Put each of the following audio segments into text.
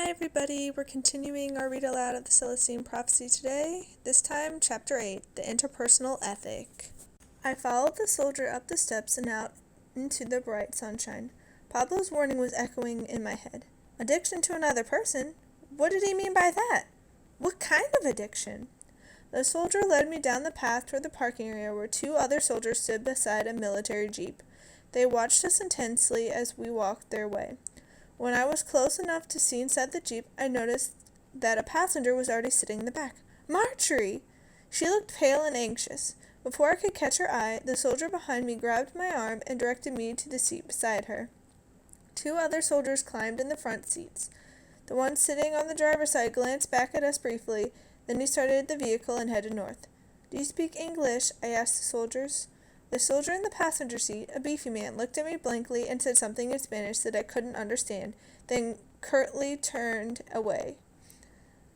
Hi everybody, we're continuing our read aloud of the Celestine prophecy today, this time chapter 8, the interpersonal ethic. I followed the soldier up the steps and out into the bright sunshine. Pablo's warning was echoing in my head. Addiction to another person? What did he mean by that? What kind of addiction? The soldier led me down the path toward the parking area where two other soldiers stood beside a military jeep. They watched us intensely as we walked their way. When I was close enough to see inside the jeep, I noticed that a passenger was already sitting in the back. Marjorie! She looked pale and anxious. Before I could catch her eye, the soldier behind me grabbed my arm and directed me to the seat beside her. Two other soldiers climbed in the front seats. The one sitting on the driver's side glanced back at us briefly, then he started the vehicle and headed north. "Do you speak English?" I asked the soldiers. The soldier in the passenger seat, a beefy man, looked at me blankly and said something in Spanish that I couldn't understand, then curtly turned away.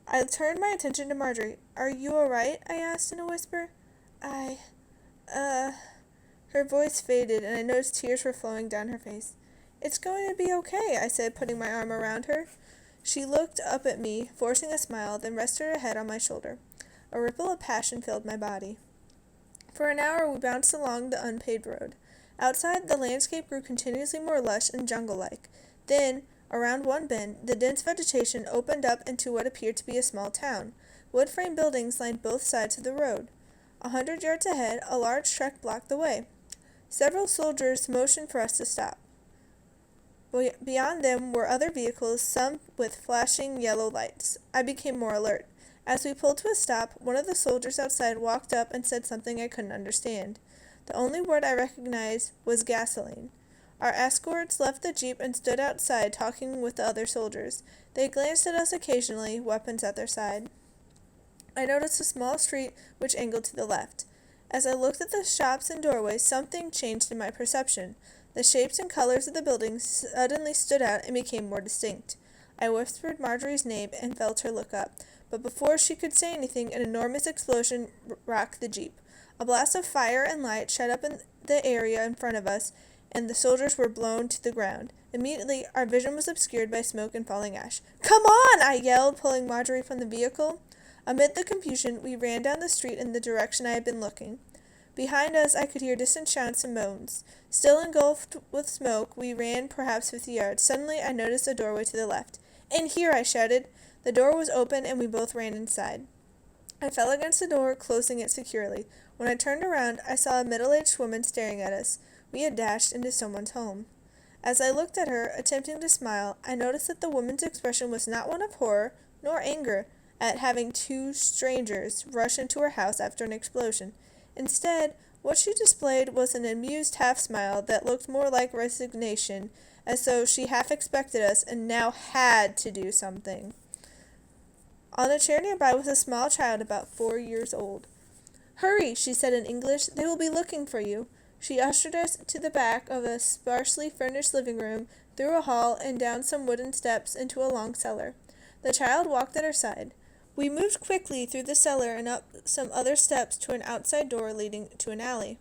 I turned my attention to Marjorie. "Are you all right?" I asked in a whisper. Her voice faded, and I noticed tears were flowing down her face. "It's going to be okay," I said, putting my arm around her. She looked up at me, forcing a smile, then rested her head on my shoulder. A ripple of passion filled my body. For an hour we bounced along the unpaved road. Outside, the landscape grew continuously more lush and jungle-like. Then, around one bend, the dense vegetation opened up into what appeared to be a small town. Wood-frame buildings lined both sides of the road. 100 yards ahead, a large truck blocked the way. Several soldiers motioned for us to stop. Beyond them were other vehicles, some with flashing yellow lights. I became more alert. As we pulled to a stop, one of the soldiers outside walked up and said something I couldn't understand. The only word I recognized was gasoline. Our escorts left the jeep and stood outside talking with the other soldiers. They glanced at us occasionally, weapons at their side. I noticed a small street which angled to the left. As I looked at the shops and doorways, something changed in my perception. The shapes and colors of the buildings suddenly stood out and became more distinct. I whispered Marjorie's name and felt her look up. But before she could say anything, an enormous explosion rocked the jeep. A blast of fire and light shot up in the area in front of us, and the soldiers were blown to the ground. Immediately, our vision was obscured by smoke and falling ash. "Come on!" I yelled, pulling Marjorie from the vehicle. Amid the confusion, we ran down the street in the direction I had been looking. Behind us, I could hear distant shouts and moans. Still engulfed with smoke, we ran perhaps 50 yards. Suddenly, I noticed a doorway to the left. "In here!" I shouted. The door was open, and we both ran inside. I fell against the door, closing it securely. When I turned around, I saw a middle-aged woman staring at us. We had dashed into someone's home. As I looked at her, attempting to smile, I noticed that the woman's expression was not one of horror nor anger at having two strangers rush into her house after an explosion. Instead, what she displayed was an amused half-smile that looked more like resignation, as though she half expected us and now had to do something. On a chair nearby was a small child about 4 years old. "Hurry," she said in English. "They will be looking for you." She ushered us to the back of a sparsely furnished living room, through a hall, and down some wooden steps into a long cellar. The child walked at her side. We moved quickly through the cellar and up some other steps to an outside door leading to an alley.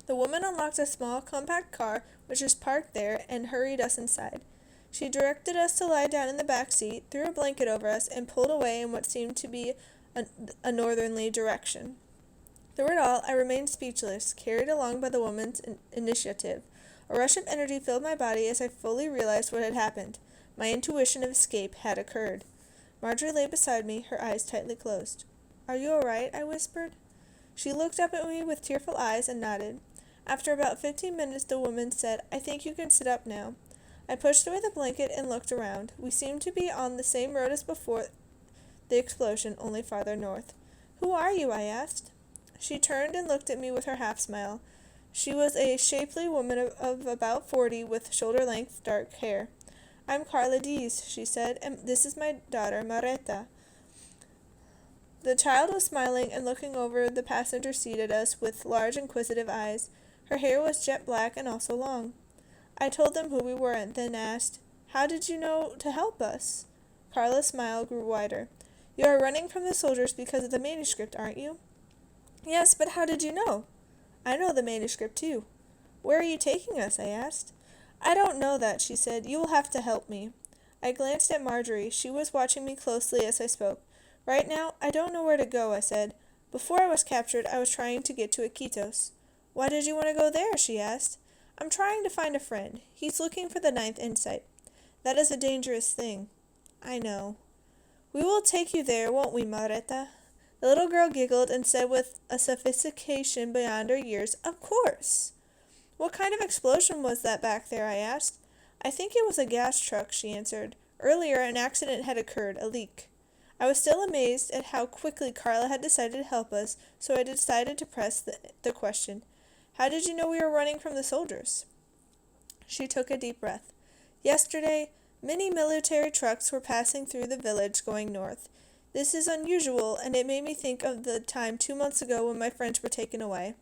The woman unlocked a small, compact car which was parked there and hurried us inside. She directed us to lie down in the back seat, threw a blanket over us, and pulled away in what seemed to be a northerly direction. Through it all, I remained speechless, carried along by the woman's initiative. A rush of energy filled my body as I fully realized what had happened. My intuition of escape had occurred. Marjorie lay beside me, her eyes tightly closed. "Are you all right?" I whispered. She looked up at me with tearful eyes and nodded. After about 15 minutes, the woman said, "I think you can sit up now." I pushed away the blanket and looked around. We seemed to be on the same road as before the explosion, only farther north. "Who are you?" I asked. She turned and looked at me with her half-smile. She was a shapely woman of about 40 with shoulder-length dark hair. "I'm Carla Dees," she said, "and this is my daughter, Mareta." The child was smiling and looking over the passenger seat at us with large inquisitive eyes. Her hair was jet black and also long. I told them who we were and then asked, "How did you know to help us?" Carla's smile grew wider. "You are running from the soldiers because of the manuscript, aren't you?" "Yes, but how did you know?" "I know the manuscript, too." "Where are you taking us?" I asked. "I don't know that," she said. "You will have to help me." I glanced at Marjorie. She was watching me closely as I spoke. Right now, I don't know where to go, I said. Before I was captured, I was trying to get to Iquitos. Why did you want to go there? She asked. I'm trying to find a friend. He's looking for the ninth insight. That is a dangerous thing. I know. We will take you there, won't we, Maretta? The little girl giggled and said with a sophistication beyond her years, Of course. What kind of explosion was that back there? I asked. I think it was a gas truck, she answered. Earlier, an accident had occurred, a leak. I was still amazed at how quickly Carla had decided to help us, so I decided to press the question. How did you know we were running from the soldiers? She took a deep breath. Yesterday, many military trucks were passing through the village going north. This is unusual, and it made me think of the time 2 months ago when my friends were taken away.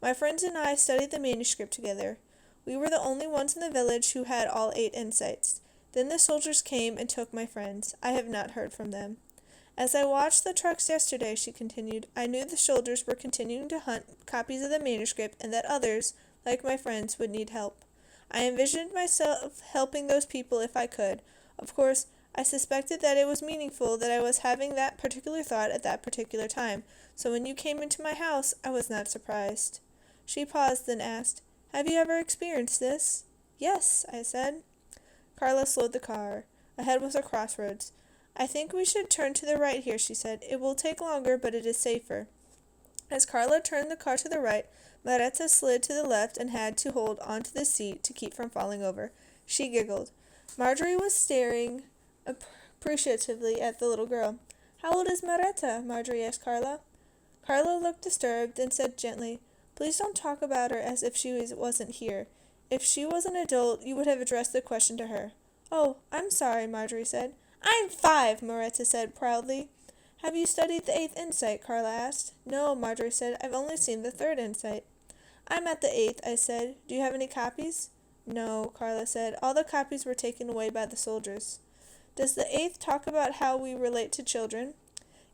My friends and I studied the manuscript together. We were the only ones in the village who had all 8 insights. Then the soldiers came and took my friends. I have not heard from them. As I watched the trucks yesterday, she continued, I knew the soldiers were continuing to hunt copies of the manuscript and that others, like my friends, would need help. I envisioned myself helping those people if I could. Of course, I suspected that it was meaningful that I was having that particular thought at that particular time, so when you came into my house, I was not surprised. She paused, then asked, Have you ever experienced this? Yes, I said. Carla slowed the car. Ahead was a crossroads. I think we should turn to the right here, she said. It will take longer, but it is safer. As Carla turned the car to the right, Maretta slid to the left and had to hold onto the seat to keep from falling over. She giggled. Marjorie was staring appreciatively at the little girl. How old is Maretta? Marjorie asked Carla. Carla looked disturbed and said gently, Please don't talk about her as if she wasn't here. If she was an adult, you would have addressed the question to her. Oh, I'm sorry, Marjorie said. I'm 5, Maretta said proudly. Have you studied the 8th insight? Carla asked. No, Marjorie said. I've only seen the 3rd insight. I'm at the 8th, I said. Do you have any copies? No, Carla said. All the copies were taken away by the soldiers. Does the 8th talk about how we relate to children?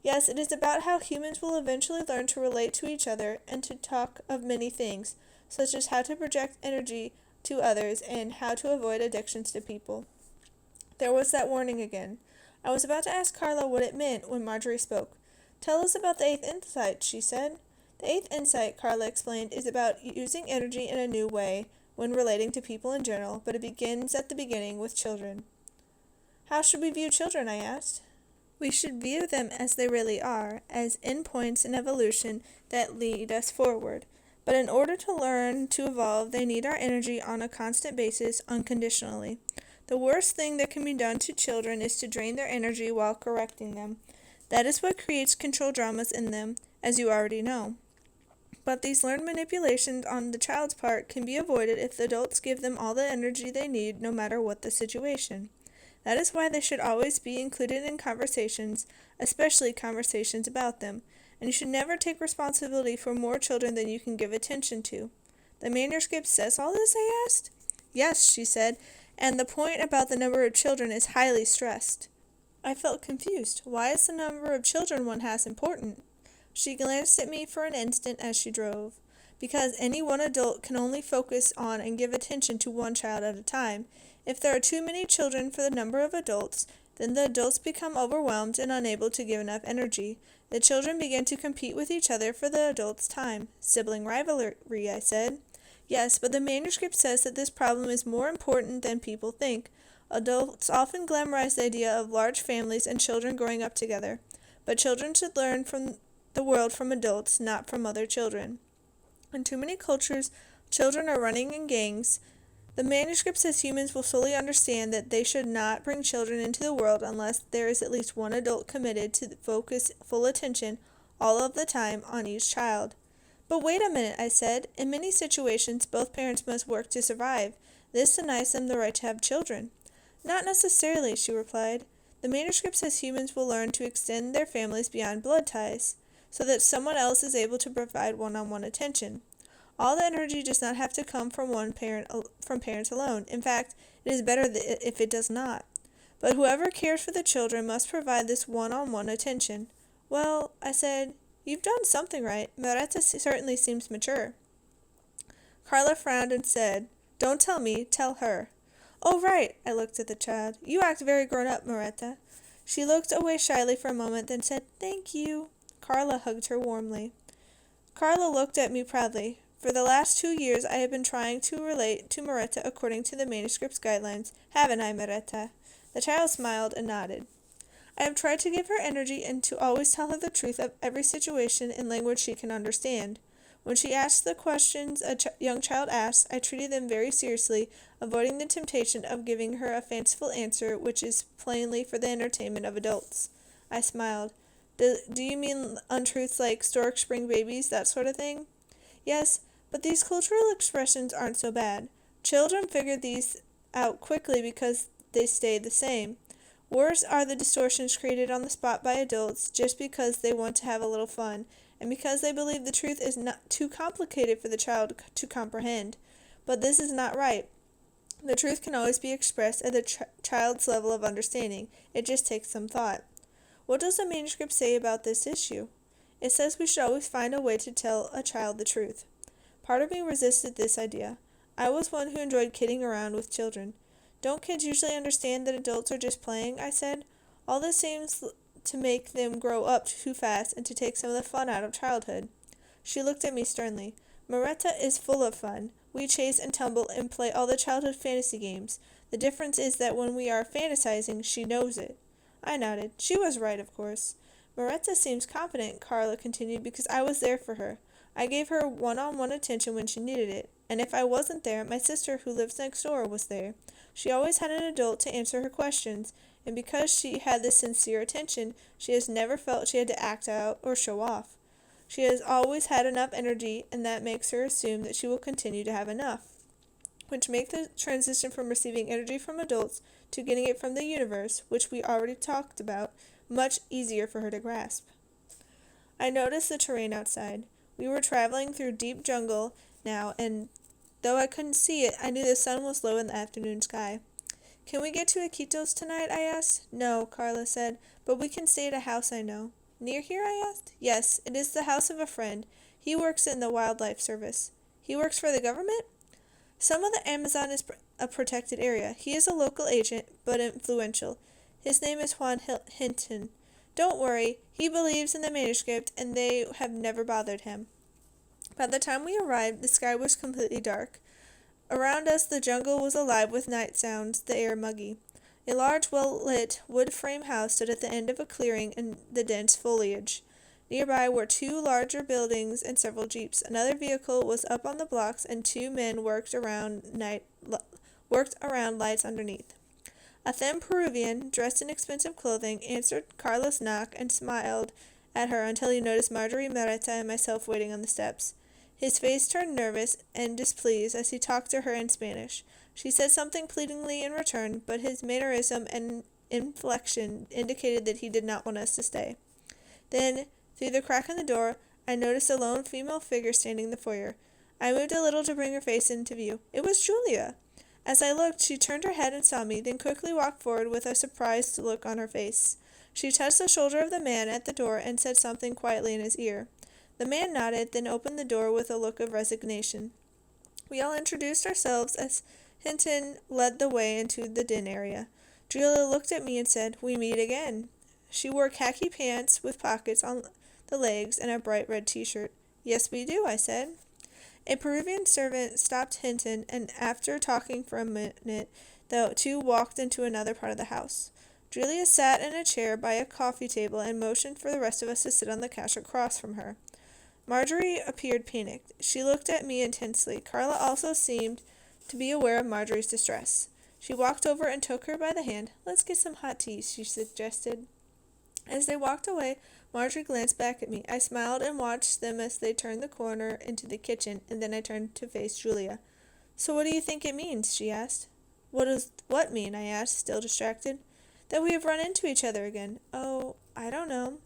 Yes, it is about how humans will eventually learn to relate to each other and to talk of many things, such as how to project energy to others and how to avoid addictions to people. There was that warning again. I was about to ask Carla what it meant when Marjorie spoke. Tell us about the 8th insight, she said. The 8th insight, Carla explained, is about using energy in a new way when relating to people in general, but it begins at the beginning with children. How should we view children? I asked. We should view them as they really are, as endpoints in evolution that lead us forward. But in order to learn to evolve, they need our energy on a constant basis, unconditionally. The worst thing that can be done to children is to drain their energy while correcting them. That is what creates control dramas in them, as you already know. But these learned manipulations on the child's part can be avoided if the adults give them all the energy they need, no matter what the situation. That is why they should always be included in conversations, especially conversations about them, and you should never take responsibility for more children than you can give attention to. The manuscript says all this, I asked. Yes, she said, and the point about the number of children is highly stressed. I felt confused. Why is the number of children one has important? She glanced at me for an instant as she drove. Because any one adult can only focus on and give attention to one child at a time. If there are too many children for the number of adults, then the adults become overwhelmed and unable to give enough energy. The children begin to compete with each other for the adults' time. Sibling rivalry, I said. Yes, but the manuscript says that this problem is more important than people think. Adults often glamorize the idea of large families and children growing up together. But children should learn from the world from adults, not from other children. In too many cultures, children are running in gangs. The manuscript says humans will slowly understand that they should not bring children into the world unless there is at least one adult committed to focus full attention all of the time on each child. But wait a minute, I said. In many situations, both parents must work to survive. This denies them the right to have children. Not necessarily, she replied. The manuscript says humans will learn to extend their families beyond blood ties, so that someone else is able to provide one-on-one attention. All the energy does not have to come from parents alone. In fact, it is better if it does not. But whoever cares for the children must provide this one-on-one attention. Well, I said, you've done something right. Maretta certainly seems mature. Carla frowned and said, Don't tell me, tell her. "Oh, right." I looked at the child. "You act very grown up, Maretta." She looked away shyly for a moment, then said, "Thank you." Carla hugged her warmly. Carla looked at me proudly. For the last 2 years I have been trying to relate to Maretta according to the manuscript's guidelines, haven't I, Maretta? The child smiled and nodded. I have tried to give her energy and to always tell her the truth of every situation in language she can understand. When she asked the questions a young child asks, I treated them very seriously, avoiding the temptation of giving her a fanciful answer which is plainly for the entertainment of adults. I smiled. Do you mean untruths like stork spring babies, that sort of thing? Yes, but these cultural expressions aren't so bad. Children figure these out quickly because they stay the same. Worse are the distortions created on the spot by adults just because they want to have a little fun, and because they believe the truth is not too complicated for the child to comprehend. But this is not right. The truth can always be expressed at the child's level of understanding. It just takes some thought. What does the manuscript say about this issue? It says we should always find a way to tell a child the truth. Part of me resisted this idea. I was one who enjoyed kidding around with children. Don't kids usually understand that adults are just playing? I said. All this seems to make them grow up too fast and to take some of the fun out of childhood. She looked at me sternly. Maretta is full of fun. We chase and tumble and play all the childhood fantasy games. The difference is that when we are fantasizing, she knows it. I nodded. She was right, of course. Maretta seems confident, Carla continued, because I was there for her. I gave her one-on-one attention when she needed it, and if I wasn't there, my sister, who lives next door, was there. She always had an adult to answer her questions, and because she had this sincere attention, she has never felt she had to act out or show off. She has always had enough energy, and that makes her assume that she will continue to have enough, which makes the transition from receiving energy from adults to getting it from the universe, which we already talked about, much easier for her to grasp. I noticed the terrain outside. We were traveling through deep jungle now, and though I couldn't see it, I knew the sun was low in the afternoon sky. Can we get to Iquitos tonight? I asked. No, Carla said, but we can stay at a house I know. Near here? I asked. Yes, it is the house of a friend. He works in the wildlife service. He works for the government? Some of the Amazon is a protected area. He is a local agent, but influential. His name is Juan Hinton. Don't worry, he believes in the manuscript, and they have never bothered him. By the time we arrived, the sky was completely dark. Around us, the jungle was alive with night sounds, the air muggy. A large, well-lit, wood-frame house stood at the end of a clearing in the dense foliage. Nearby were 2 larger buildings and several jeeps. Another vehicle was up on the blocks, and 2 men worked around lights underneath. A thin Peruvian, dressed in expensive clothing, answered Carla's knock and smiled at her until he noticed Marjorie, Maretta, and myself waiting on the steps. His face turned nervous and displeased as he talked to her in Spanish. She said something pleadingly in return, but his mannerism and inflection indicated that he did not want us to stay. Then, through the crack in the door, I noticed a lone female figure standing in the foyer. I moved a little to bring her face into view. It was Julia. As I looked, she turned her head and saw me, then quickly walked forward with a surprised look on her face. She touched the shoulder of the man at the door and said something quietly in his ear. The man nodded, then opened the door with a look of resignation. We all introduced ourselves as Hinton led the way into the den area. Julia looked at me and said, "We meet again." She wore khaki pants with pockets on the legs and a bright red t-shirt. "Yes, we do," I said. A Peruvian servant stopped Hinton, and after talking for a minute, the 2 walked into another part of the house. Julia sat in a chair by a coffee table and motioned for the rest of us to sit on the couch across from her. Marjorie appeared panicked. She looked at me intensely. Carla also seemed to be aware of Marjorie's distress. She walked over and took her by the hand. "Let's get some hot tea," she suggested. As they walked away, Marjorie glanced back at me. I smiled and watched them as they turned the corner into the kitchen, and then I turned to face Julia. "So what do you think it means?" she asked. "What does what mean?" I asked, still distracted. "That we have run into each other again." "Oh, I don't know."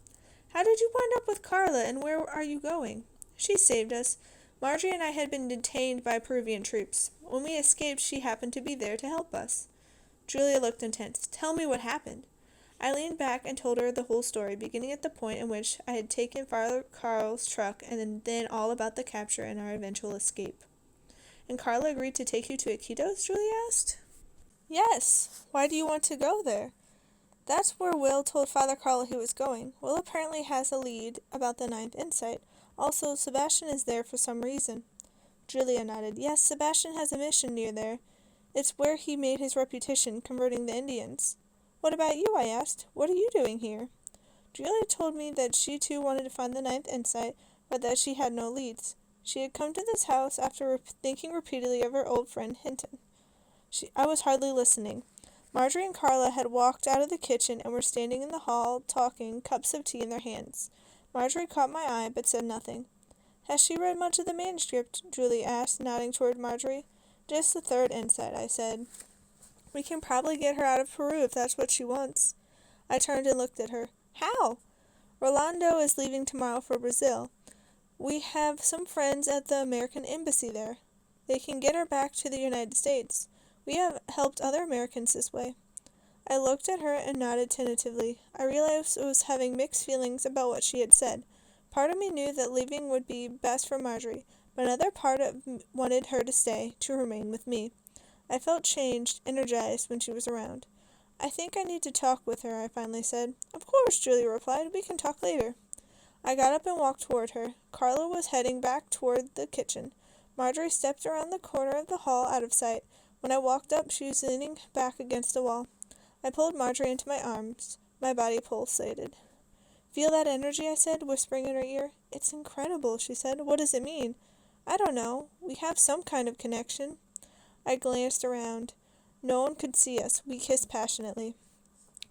"How did you wind up with Carla, and where are you going?" "She saved us. Marjorie and I had been detained by Peruvian troops. When we escaped, she happened to be there to help us." Julia looked intense. "Tell me what happened." I leaned back and told her the whole story, beginning at the point in which I had taken Father Carl's truck, and then all about the capture and our eventual escape. "And Carla agreed to take you to Iquitos?" Julia asked. Yes. Why do you want to go there? That's where Will told Father Carla he was going. Will apparently has a lead about the ninth insight. Also, Sebastian is there for some reason. Julia nodded. Yes, Sebastian has a mission near there. It's where he made his reputation, converting the Indians. What about you? I asked. What are you doing here? Julia told me that she too wanted to find the ninth insight, but that she had no leads. She had come to this house after thinking repeatedly of her old friend Hinton. I was hardly listening. Marjorie and Carla had walked out of the kitchen and were standing in the hall, talking, cups of tea in their hands. Marjorie caught my eye, but said nothing. Has she read much of the manuscript? Julie asked, nodding toward Marjorie. Just the third insight, I said. We can probably get her out of Peru if that's what she wants. I turned and looked at her. How? Rolando is leaving tomorrow for Brazil. We have some friends at the American embassy there. They can get her back to the United States. We have helped other Americans this way. I looked at her and nodded tentatively. I realized I was having mixed feelings about what she had said. Part of me knew that leaving would be best for Marjorie, but another part of me wanted her to stay, to remain with me. I felt changed, energized when she was around. I think I need to talk with her, I finally said. Of course, Julia replied. We can talk later. I got up and walked toward her. Carla was heading back toward the kitchen. Marjorie stepped around the corner of the hall out of sight. When I walked up, she was leaning back against the wall. I pulled Marjorie into my arms. My body pulsated. Feel that energy? I said, whispering in her ear. It's incredible, she said. What does it mean? I don't know. We have some kind of connection. I glanced around. No one could see us. We kissed passionately.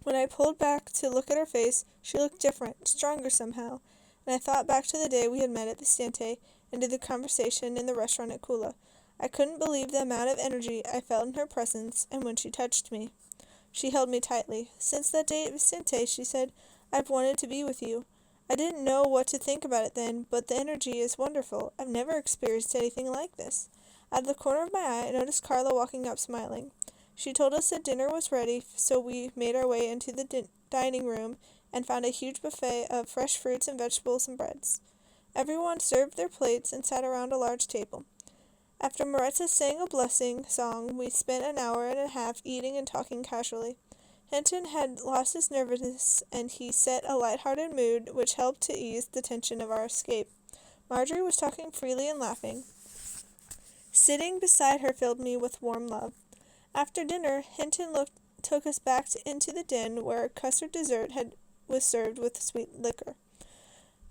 When I pulled back to look at her face, she looked different, stronger somehow, and I thought back to the day we had met at the Stante and to the conversation in the restaurant at Kula. I couldn't believe the amount of energy I felt in her presence and when she touched me. She held me tightly. Since that day at Vicente, she said, I've wanted to be with you. I didn't know what to think about it then, but the energy is wonderful. I've never experienced anything like this. Out of the corner of my eye, I noticed Carla walking up smiling. She told us that dinner was ready, so we made our way into the dining room and found a huge buffet of fresh fruits and vegetables and breads. Everyone served their plates and sat around a large table. After Maritza sang a blessing song, we spent an hour and a half eating and talking casually. Hinton had lost his nervousness, and he set a light-hearted mood, which helped to ease the tension of our escape. Marjorie was talking freely and laughing. Sitting beside her filled me with warm love. After dinner, Hinton took us back into the den, where a custard dessert was served with sweet liquor.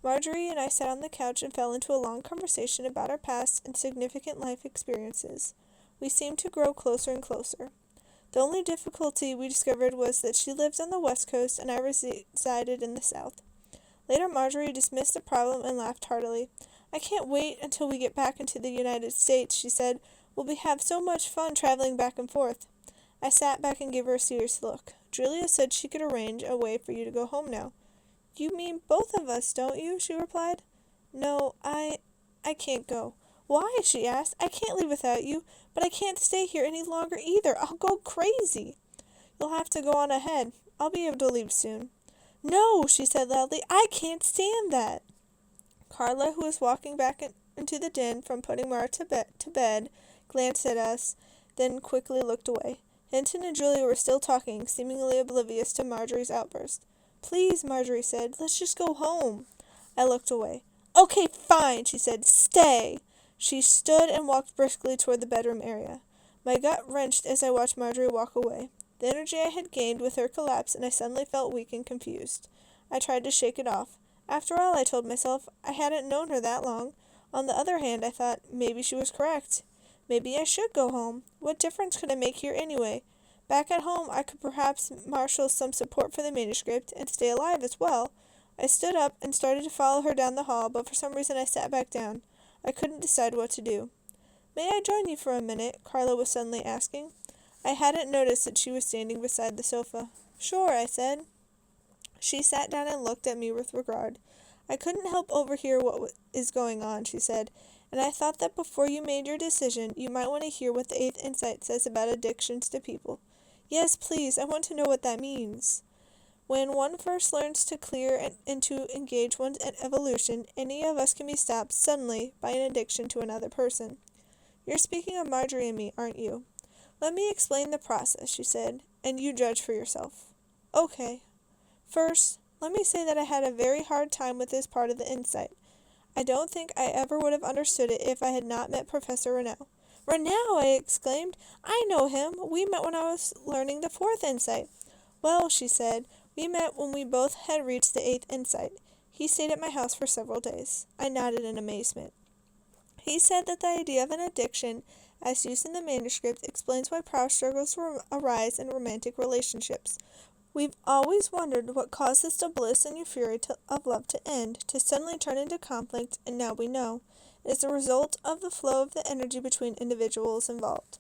Marjorie and I sat on the couch and fell into a long conversation about our past and significant life experiences. We seemed to grow closer and closer. The only difficulty we discovered was that she lived on the West Coast and I resided in the South. Later, Marjorie dismissed the problem and laughed heartily. I can't wait until we get back into the United States, she said. We'll have so much fun traveling back and forth. I sat back and gave her a serious look. Julia said she could arrange a way for you to go home now. You mean both of us, don't you? She replied. No, I can't go. Why? She asked. I can't leave without you, but I can't stay here any longer either. I'll go crazy. You'll have to go on ahead. I'll be able to leave soon. No, she said loudly. I can't stand that. Carla, who was walking back into the den from putting Mara to bed, glanced at us, then quickly looked away. Hinton and Julia were still talking, seemingly oblivious to Marjorie's outburst. Please, Marjorie said, let's just go home. I looked away. Okay, fine, she said. Stay. She stood and walked briskly toward the bedroom area. My gut wrenched as I watched Marjorie walk away. The energy I had gained with her collapsed, and I suddenly felt weak and confused. I tried to shake it off. After all, I told myself, I hadn't known her that long. On the other hand, I thought, maybe she was correct. Maybe I should go home. What difference could I make here anyway? Back at home, I could perhaps marshal some support for the manuscript and stay alive as well. I stood up and started to follow her down the hall, but for some reason I sat back down. I couldn't decide what to do. May I join you for a minute? Carla was suddenly asking. I hadn't noticed that she was standing beside the sofa. Sure, I said. She sat down and looked at me with regard. I couldn't help overhear what is going on, she said, and I thought that before you made your decision, you might want to hear what the Eighth Insight says about addictions to people. Yes, please, I want to know what that means. When one first learns to clear and to engage one's evolution, any of us can be stopped suddenly by an addiction to another person. You're speaking of Marjorie and me, aren't you? "Let me explain the process," she said, "and you judge for yourself." "Okay. First, let me say that I had a very hard time with this part of the insight. I don't think I ever would have understood it if I had not met Professor Renaud." "Renaud!" I exclaimed. "I know him. We met when I was learning the fourth insight." "Well," she said, "we met when we both had reached the eighth insight. He stayed at my house for several days." I nodded in amazement. "He said that the idea of an addiction, as used in the manuscript, explains why power struggles arise in romantic relationships. We've always wondered what causes the bliss and euphoria of love to end, to suddenly turn into conflict, and now we know. It is the result of the flow of the energy between individuals involved.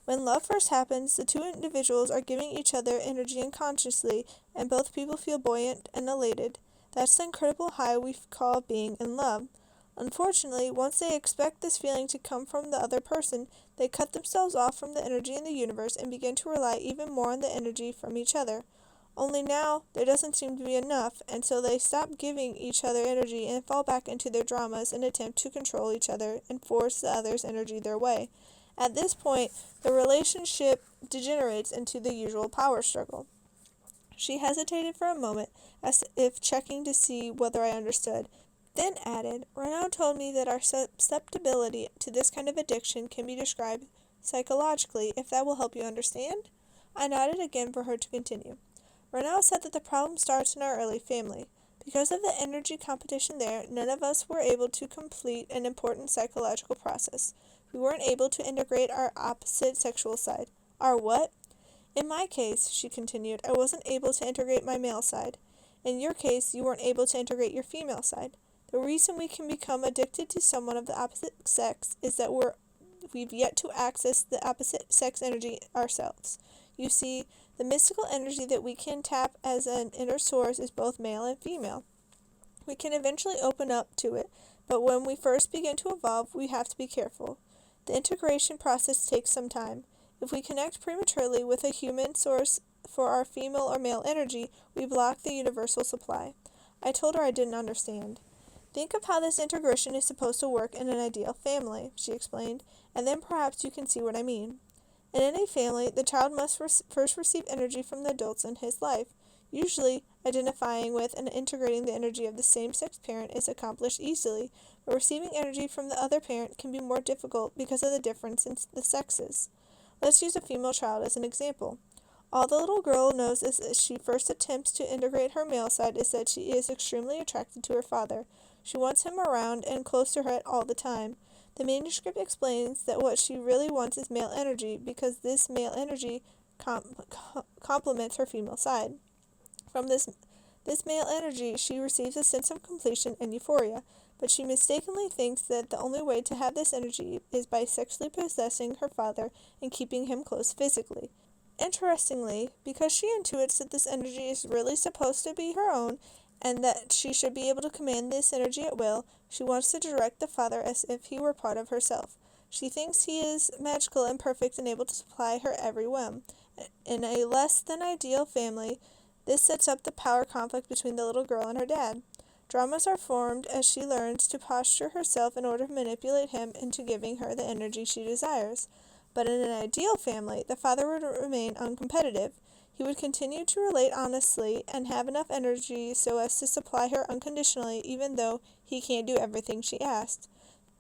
When love first happens, the two individuals are giving each other energy unconsciously, and both people feel buoyant and elated. That's the incredible high we call being in love. Unfortunately, once they expect this feeling to come from the other person, they cut themselves off from the energy in the universe and begin to rely even more on the energy from each other. Only now there doesn't seem to be enough, and so they stop giving each other energy and fall back into their dramas and attempt to control each other and force the other's energy their way. At this point, the relationship degenerates into the usual power struggle." She hesitated for a moment, as if checking to see whether I understood, then added, "Renaud told me that our susceptibility to this kind of addiction can be described psychologically, if that will help you understand." I nodded again for her to continue. "Renaud said that the problem starts in our early family. Because of the energy competition there, none of us were able to complete an important psychological process. We weren't able to integrate our opposite sexual side." "Our what?" "In my case," she continued, "I wasn't able to integrate my male side. In your case, you weren't able to integrate your female side. The reason we can become addicted to someone of the opposite sex is that we've yet to access the opposite sex energy ourselves. You see, the mystical energy that we can tap as an inner source is both male and female. We can eventually open up to it, but when we first begin to evolve, we have to be careful. The integration process takes some time. If we connect prematurely with a human source for our female or male energy, we block the universal supply." I told her I didn't understand. "Think of how this integration is supposed to work in an ideal family," she explained, "and then perhaps you can see what I mean. In any family, the child must first receive energy from the adults in his life. Usually, identifying with and integrating the energy of the same-sex parent is accomplished easily, but receiving energy from the other parent can be more difficult because of the difference in the sexes. Let's use a female child as an example. All the little girl knows as she first attempts to integrate her male side is that she is extremely attracted to her father. She wants him around and close to her all the time. The manuscript explains that what she really wants is male energy, because this male energy complements her female side. From this male energy, she receives a sense of completion and euphoria, but she mistakenly thinks that the only way to have this energy is by sexually possessing her father and keeping him close physically. Interestingly, because she intuits that this energy is really supposed to be her own, and that she should be able to command this energy at will, she wants to direct the father as if he were part of herself. She thinks he is magical and perfect and able to supply her every whim. In a less than ideal family, this sets up the power conflict between the little girl and her dad. Dramas are formed as she learns to posture herself in order to manipulate him into giving her the energy she desires. But in an ideal family, the father would remain uncompetitive. He would continue to relate honestly and have enough energy so as to supply her unconditionally, even though he can't do everything she asked.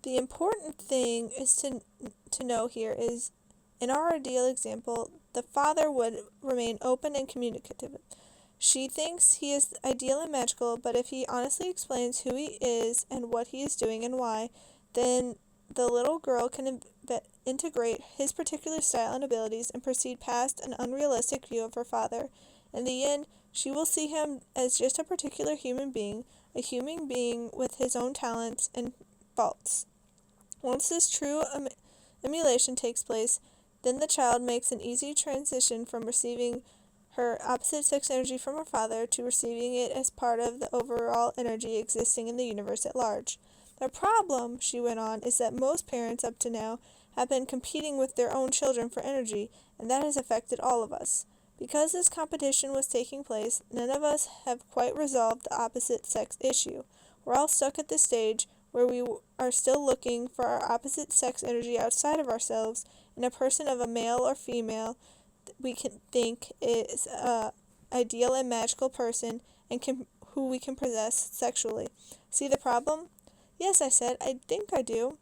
The important thing is to know here is, in our ideal example, the father would remain open and communicative. She thinks he is ideal and magical, but if he honestly explains who he is and what he is doing and why, then the little girl can integrate his particular style and abilities and proceed past an unrealistic view of her father. In the end, she will see him as just a particular human being, a human being with his own talents and faults. Once this true emulation takes place, then the child makes an easy transition from receiving her opposite sex energy from her father to receiving it as part of the overall energy existing in the universe at large. The problem, she went on, is that most parents up to now have been competing with their own children for energy, and that has affected all of us. Because this competition was taking place, none of us have quite resolved the opposite sex issue. We're all stuck at the stage where we are still looking for our opposite sex energy outside of ourselves, in a person of a male or female we can think is a ideal and magical person and who we can possess sexually. See the problem? Yes, I said, I think I do.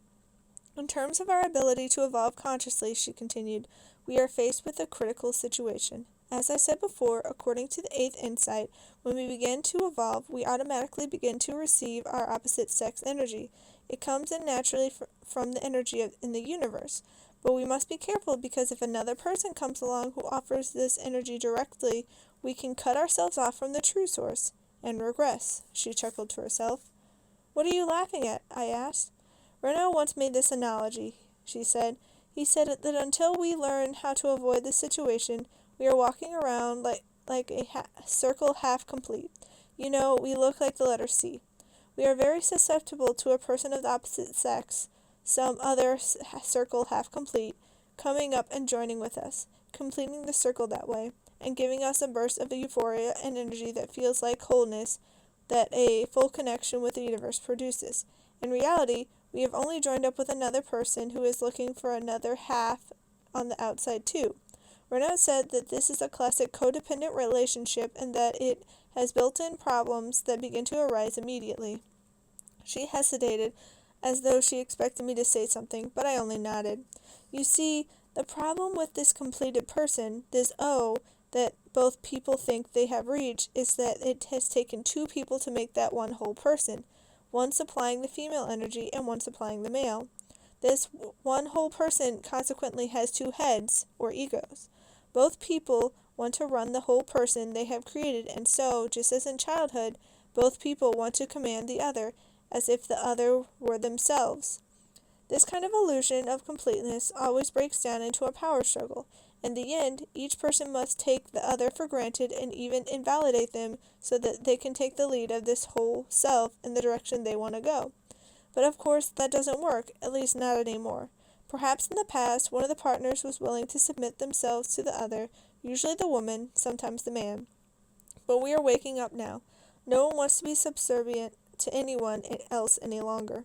In terms of our ability to evolve consciously, she continued, we are faced with a critical situation. As I said before, according to the eighth insight, when we begin to evolve, we automatically begin to receive our opposite sex energy. It comes in naturally from the energy in the universe. But we must be careful because if another person comes along who offers this energy directly, we can cut ourselves off from the true source and regress. She chuckled to herself. What are you laughing at? I asked. Renaud once made this analogy, she said. He said that until we learn how to avoid this situation, we are walking around like a circle half complete. You know, we look like the letter C. We are very susceptible to a person of the opposite sex, some other circle half complete, coming up and joining with us, completing the circle that way, and giving us a burst of euphoria and energy that feels like wholeness that a full connection with the universe produces. In reality, we have only joined up with another person who is looking for another half on the outside too. Renaud said that this is a classic codependent relationship and that it has built-in problems that begin to arise immediately. She hesitated, as though she expected me to say something, but I only nodded. You see, the problem with this completed person, this O, that both people think they have reached, is that it has taken two people to make that one whole person, one supplying the female energy and one supplying the male. This one whole person consequently has two heads, or egos. Both people want to run the whole person they have created, and so, just as in childhood, both people want to command the other, as if the other were themselves. This kind of illusion of completeness always breaks down into a power struggle. In the end, each person must take the other for granted and even invalidate them so that they can take the lead of this whole self in the direction they want to go. But of course, that doesn't work, at least not anymore. Perhaps in the past, one of the partners was willing to submit themselves to the other, usually the woman, sometimes the man. But we are waking up now. No one wants to be subservient to anyone else any longer.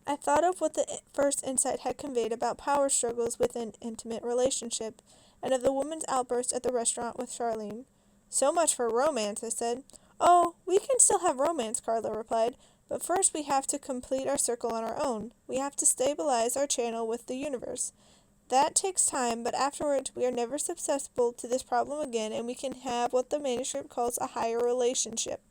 I thought of what the first insight had conveyed about power struggles within intimate relationship, and of the woman's outburst at the restaurant with Charlene. So much for romance, I said. Oh, we can still have romance, Carla replied, but first we have to complete our circle on our own. We have to stabilize our channel with the universe. That takes time, but afterwards we are never susceptible to this problem again, and we can have what the manuscript calls a higher relationship.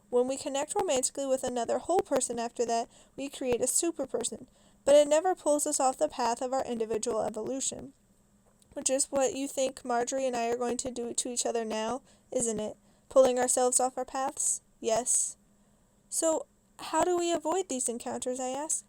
When we connect romantically with another whole person after that, we create a super person, but it never pulls us off the path of our individual evolution. Which is what you think Marjorie and I are going to do to each other now, isn't it? Pulling ourselves off our paths? Yes. So, how do we avoid these encounters, I asked.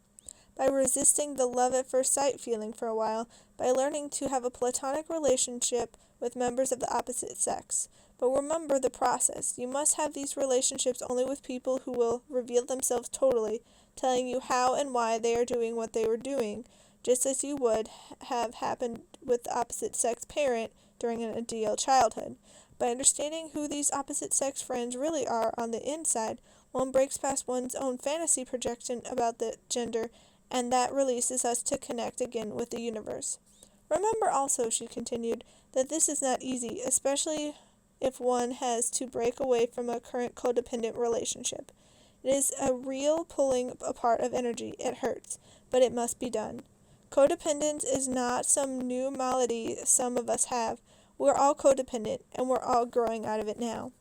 By resisting the love at first sight feeling for a while, by learning to have a platonic relationship with members of the opposite sex. But remember the process. You must have these relationships only with people who will reveal themselves totally, telling you how and why they are doing what they were doing, just as you would have happened with the opposite sex parent during an ideal childhood. By understanding who these opposite sex friends really are on the inside, one breaks past one's own fantasy projection about the gender, and that releases us to connect again with the universe. Remember also, she continued, that this is not easy, especially if one has to break away from a current codependent relationship. It is a real pulling apart of energy. It hurts, but it must be done. Codependence is not some new malady some of us have. We're all codependent, and we're all growing out of it now.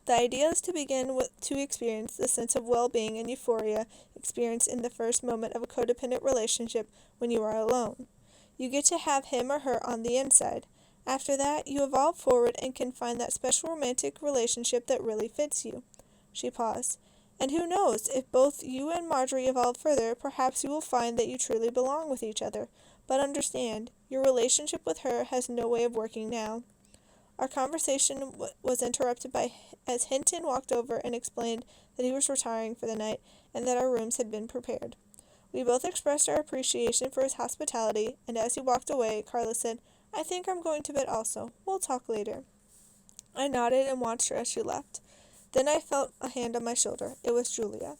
The idea is to begin to experience the sense of well-being and euphoria experienced in the first moment of a codependent relationship when you are alone. You get to have him or her on the inside. After that, you evolve forward and can find that special romantic relationship that really fits you. She paused. And who knows, if both you and Marjorie evolve further, perhaps you will find that you truly belong with each other. But understand, your relationship with her has no way of working now. Our conversation was interrupted as Hinton walked over and explained that he was retiring for the night and that our rooms had been prepared. We both expressed our appreciation for his hospitality, and as he walked away, Carla said, I think I'm going to bed also. We'll talk later. I nodded and watched her as she left. Then I felt a hand on my shoulder. It was Julia.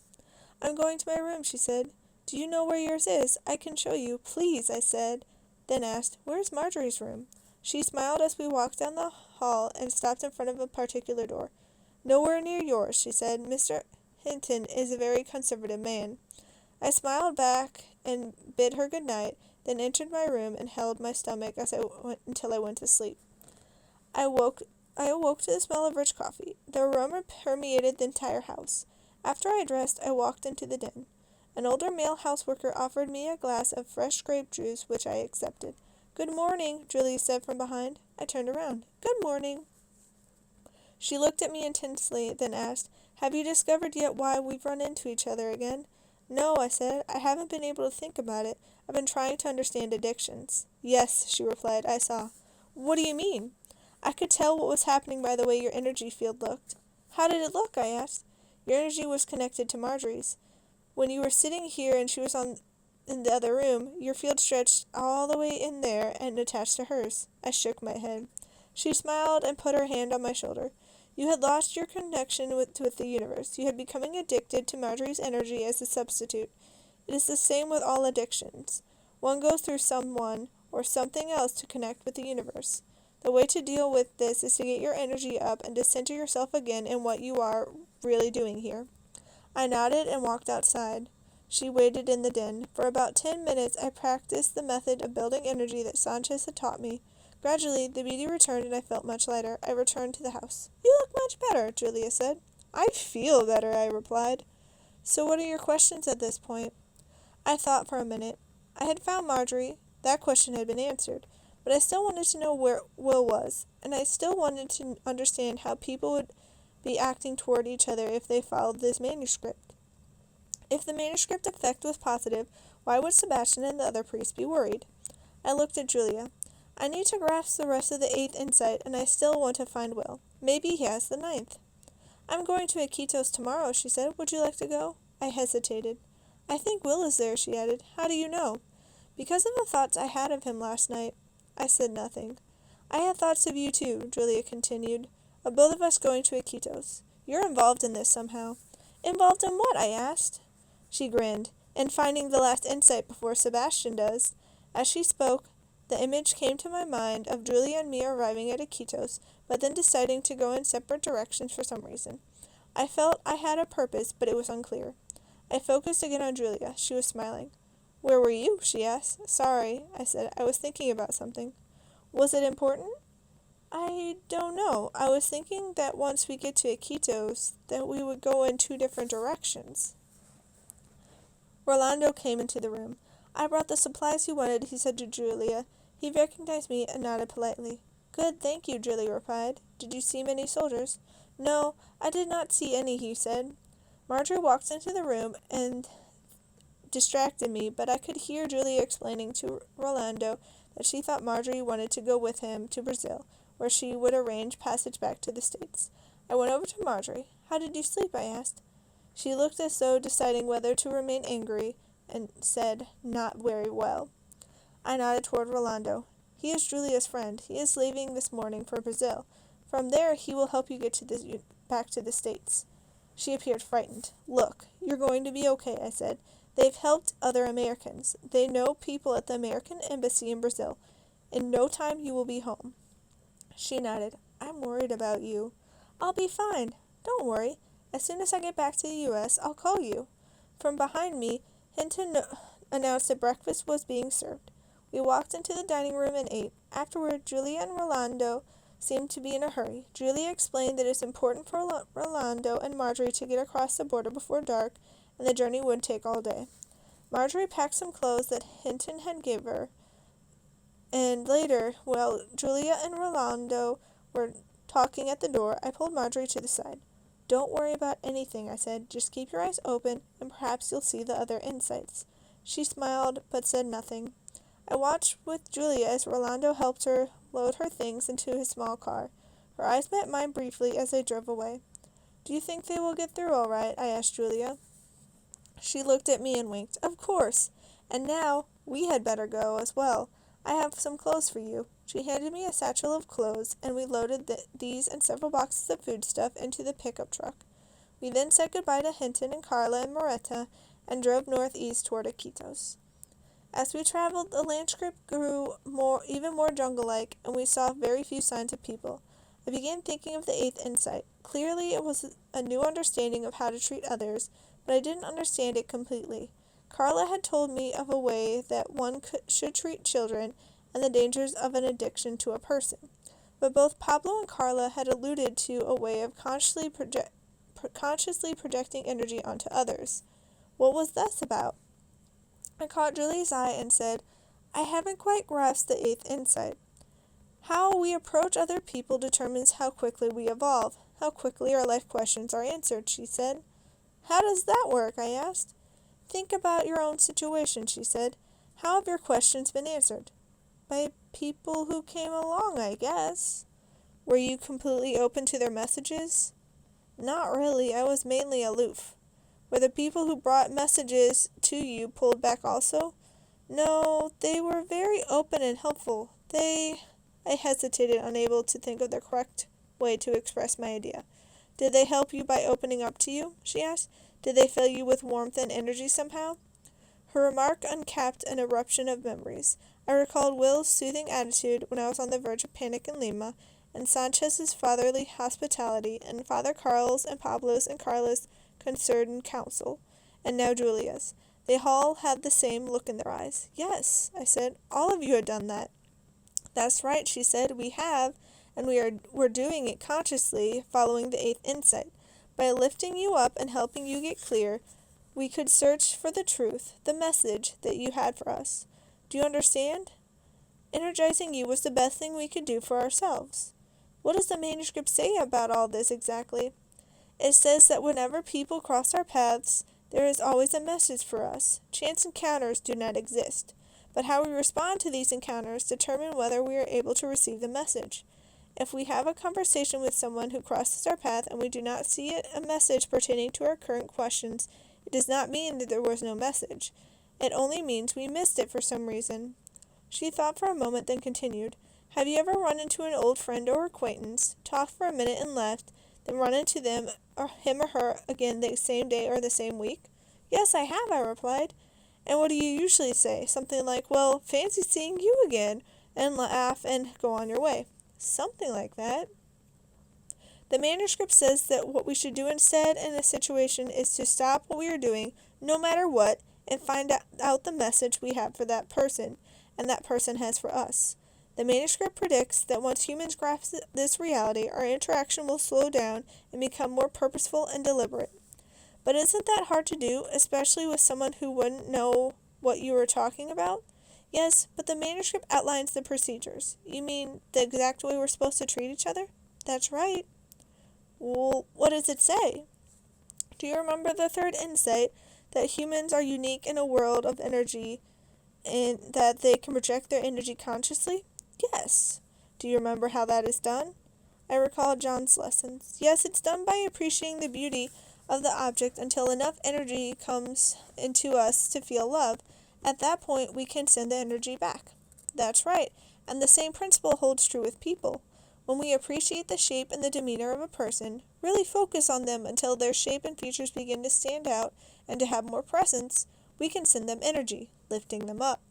I'm going to my room, she said. Do you know where yours is? I can show you. Please, I said. then asked, "Where's Marjorie's room?" She smiled as we walked down the hall and stopped in front of a particular door. "Nowhere near yours," she said. "Mr. Hinton is a very conservative man." I smiled back and bid her good night, then entered my room and held my stomach until I went to sleep. I awoke to the smell of rich coffee. The aroma permeated the entire house. After I dressed, I walked into the den. An older male houseworker offered me a glass of fresh grape juice, which I accepted. "Good morning," Julia said from behind. I turned around. "Good morning." She looked at me intensely, then asked, "Have you discovered yet why we've run into each other again?" "No," I said. "I haven't been able to think about it. I've been trying to understand addictions." "Yes," she replied. "I saw." "What do you mean?" "I could tell what was happening by the way your energy field looked." "How did it look?" I asked. "Your energy was connected to Marjorie's. When you were sitting here and she was in the other room, your field stretched all the way in there and attached to hers." I shook my head. She smiled and put her hand on my shoulder. "You had lost your connection with the universe. You had becoming addicted to Marjorie's energy as a substitute. It is the same with all addictions. One goes through someone or something else to connect with the universe. The way to deal with this is to get your energy up and to center yourself again in what you are really doing here." I nodded and walked outside. She waited in the den. For about 10 minutes I practiced the method of building energy that Sanchez had taught me. Gradually, the beauty returned and I felt much lighter. I returned to the house. "You look much better," Julia said. "I feel better," I replied. "So what are your questions at this point?" I thought for a minute. I had found Marjorie. That question had been answered. But I still wanted to know where Will was, and I still wanted to understand how people would be acting toward each other if they followed this manuscript. If the manuscript effect was positive, why would Sebastian and the other priests be worried? I looked at Julia. "I need to grasp the rest of the 8th insight, and I still want to find Will. Maybe he has the 9th. "I'm going to Iquitos tomorrow," she said. "Would you like to go?" I hesitated. "I think Will is there," she added. "How do you know?" "Because of the thoughts I had of him last night." I said nothing. "I had thoughts of you too," Julia continued, "of both of us going to Iquitos. You're involved in this somehow." "Involved in what?" I asked. She grinned. "In finding the last insight before Sebastian does." As she spoke, the image came to my mind of Julia and me arriving at Iquitos, but then deciding to go in separate directions for some reason. I felt I had a purpose, but it was unclear. I focused again on Julia. She was smiling. "Where were you?" she asked. "Sorry," I said. "I was thinking about something." "Was it important?" "I don't know. I was thinking that once we get to Iquitos, that we would go in 2 different directions." Rolando came into the room. "I brought the supplies you wanted," he said to Julia. He recognized me and nodded politely. "Good, thank you," Julia replied. "Did you see many soldiers?" "No, I did not see any," he said. Marjorie walked into the room and distracted me, but I could hear Julia explaining to Rolando that she thought Marjorie wanted to go with him to Brazil, where she would arrange passage back to the States. I went over to Marjorie. "How did you sleep?" I asked. She looked as though deciding whether to remain angry, and said, "Not very well." I nodded toward Rolando. "He is Julia's friend. He is leaving this morning for Brazil. From there he will help you get back to the States." She appeared frightened. "Look, you're going to be okay," I said. "They've helped other Americans. They know people at the American Embassy in Brazil. In no time you will be home." She nodded. "I'm worried about you." "I'll be fine. Don't worry. As soon as I get back to the U.S., I'll call you." From behind me, Hinton announced that breakfast was being served. We walked into the dining room and ate. Afterward, Julia and Rolando seemed to be in a hurry. Julia explained that it is important for Rolando and Marjorie to get across the border before dark, and the journey would take all day. Marjorie packed some clothes that Hinton had given her, and later, while Julia and Rolando were talking at the door, I pulled Marjorie to the side. "Don't worry about anything," I said. "Just keep your eyes open, and perhaps you'll see the other insights." She smiled, but said nothing. I watched with Julia as Rolando helped her load her things into his small car. Her eyes met mine briefly as they drove away. "Do you think they will get through all right?" I asked Julia. She looked at me and winked. "Of course. And now, we had better go as well. I have some clothes for you." She handed me a satchel of clothes, and we loaded these and several boxes of foodstuff into the pickup truck. We then said goodbye to Hinton and Carla and Moretta and drove northeast toward Iquitos. As we traveled, the landscape grew even more jungle-like, and we saw very few signs of people. I began thinking of the eighth insight. Clearly, it was a new understanding of how to treat others, but I didn't understand it completely. Carla had told me of a way that one should treat children and the dangers of an addiction to a person. But both Pablo and Carla had alluded to a way of consciously projecting energy onto others. What was this about? I caught Julie's eye and said, I haven't quite grasped the eighth insight. How we approach other people determines how quickly we evolve, how quickly our life questions are answered, she said. How does that work? I asked. Think about your own situation, she said. How have your questions been answered? By people who came along, I guess. Were you completely open to their messages? Not really. I was mainly aloof. Were the people who brought messages to you pulled back also? No, they were very open and helpful. I hesitated, unable to think of the correct way to express my idea. Did they help you by opening up to you? She asked. Did they fill you with warmth and energy somehow? Her remark uncapped an eruption of memories. I recalled Will's soothing attitude when I was on the verge of panic in Lima, and Sanchez's fatherly hospitality, and Father Carl's and Pablo's and Carla's concerned counsel, and now Julia's. They all had the same look in their eyes. Yes, I said, all of you had done that. That's right, she said, we have, and we're doing it consciously, following the eighth insight. By lifting you up and helping you get clear, we could search for the truth, the message that you had for us. Do you understand? Energizing you was the best thing we could do for ourselves. What does the manuscript say about all this exactly? It says that whenever people cross our paths, there is always a message for us. Chance encounters do not exist, but how we respond to these encounters determine whether we are able to receive the message. If we have a conversation with someone who crosses our path and we do not see a message pertaining to our current questions, it does not mean that there was no message. It only means we missed it for some reason. She thought for a moment, then continued, Have you ever run into an old friend or acquaintance, talked for a minute and left, then run into him or her again the same day or the same week? Yes, I have, I replied. And what do you usually say? Something like, well, fancy seeing you again, and laugh and go on your way. Something like that. The manuscript says that what we should do instead in a situation is to stop what we are doing, no matter what, and find out the message we have for that person, and that person has for us. The manuscript predicts that once humans grasp this reality, our interaction will slow down and become more purposeful and deliberate. But isn't that hard to do, especially with someone who wouldn't know what you were talking about? Yes, but the manuscript outlines the procedures. You mean the exact way we're supposed to treat each other? That's right. Well, what does it say? Do you remember the third insight, that humans are unique in a world of energy and that they can project their energy consciously? Yes. Do you remember how that is done? I recall John's lessons. Yes, it's done by appreciating the beauty of the object until enough energy comes into us to feel love. At that point, we can send the energy back. That's right, and the same principle holds true with people. When we appreciate the shape and the demeanor of a person, really focus on them until their shape and features begin to stand out and to have more presence, we can send them energy, lifting them up.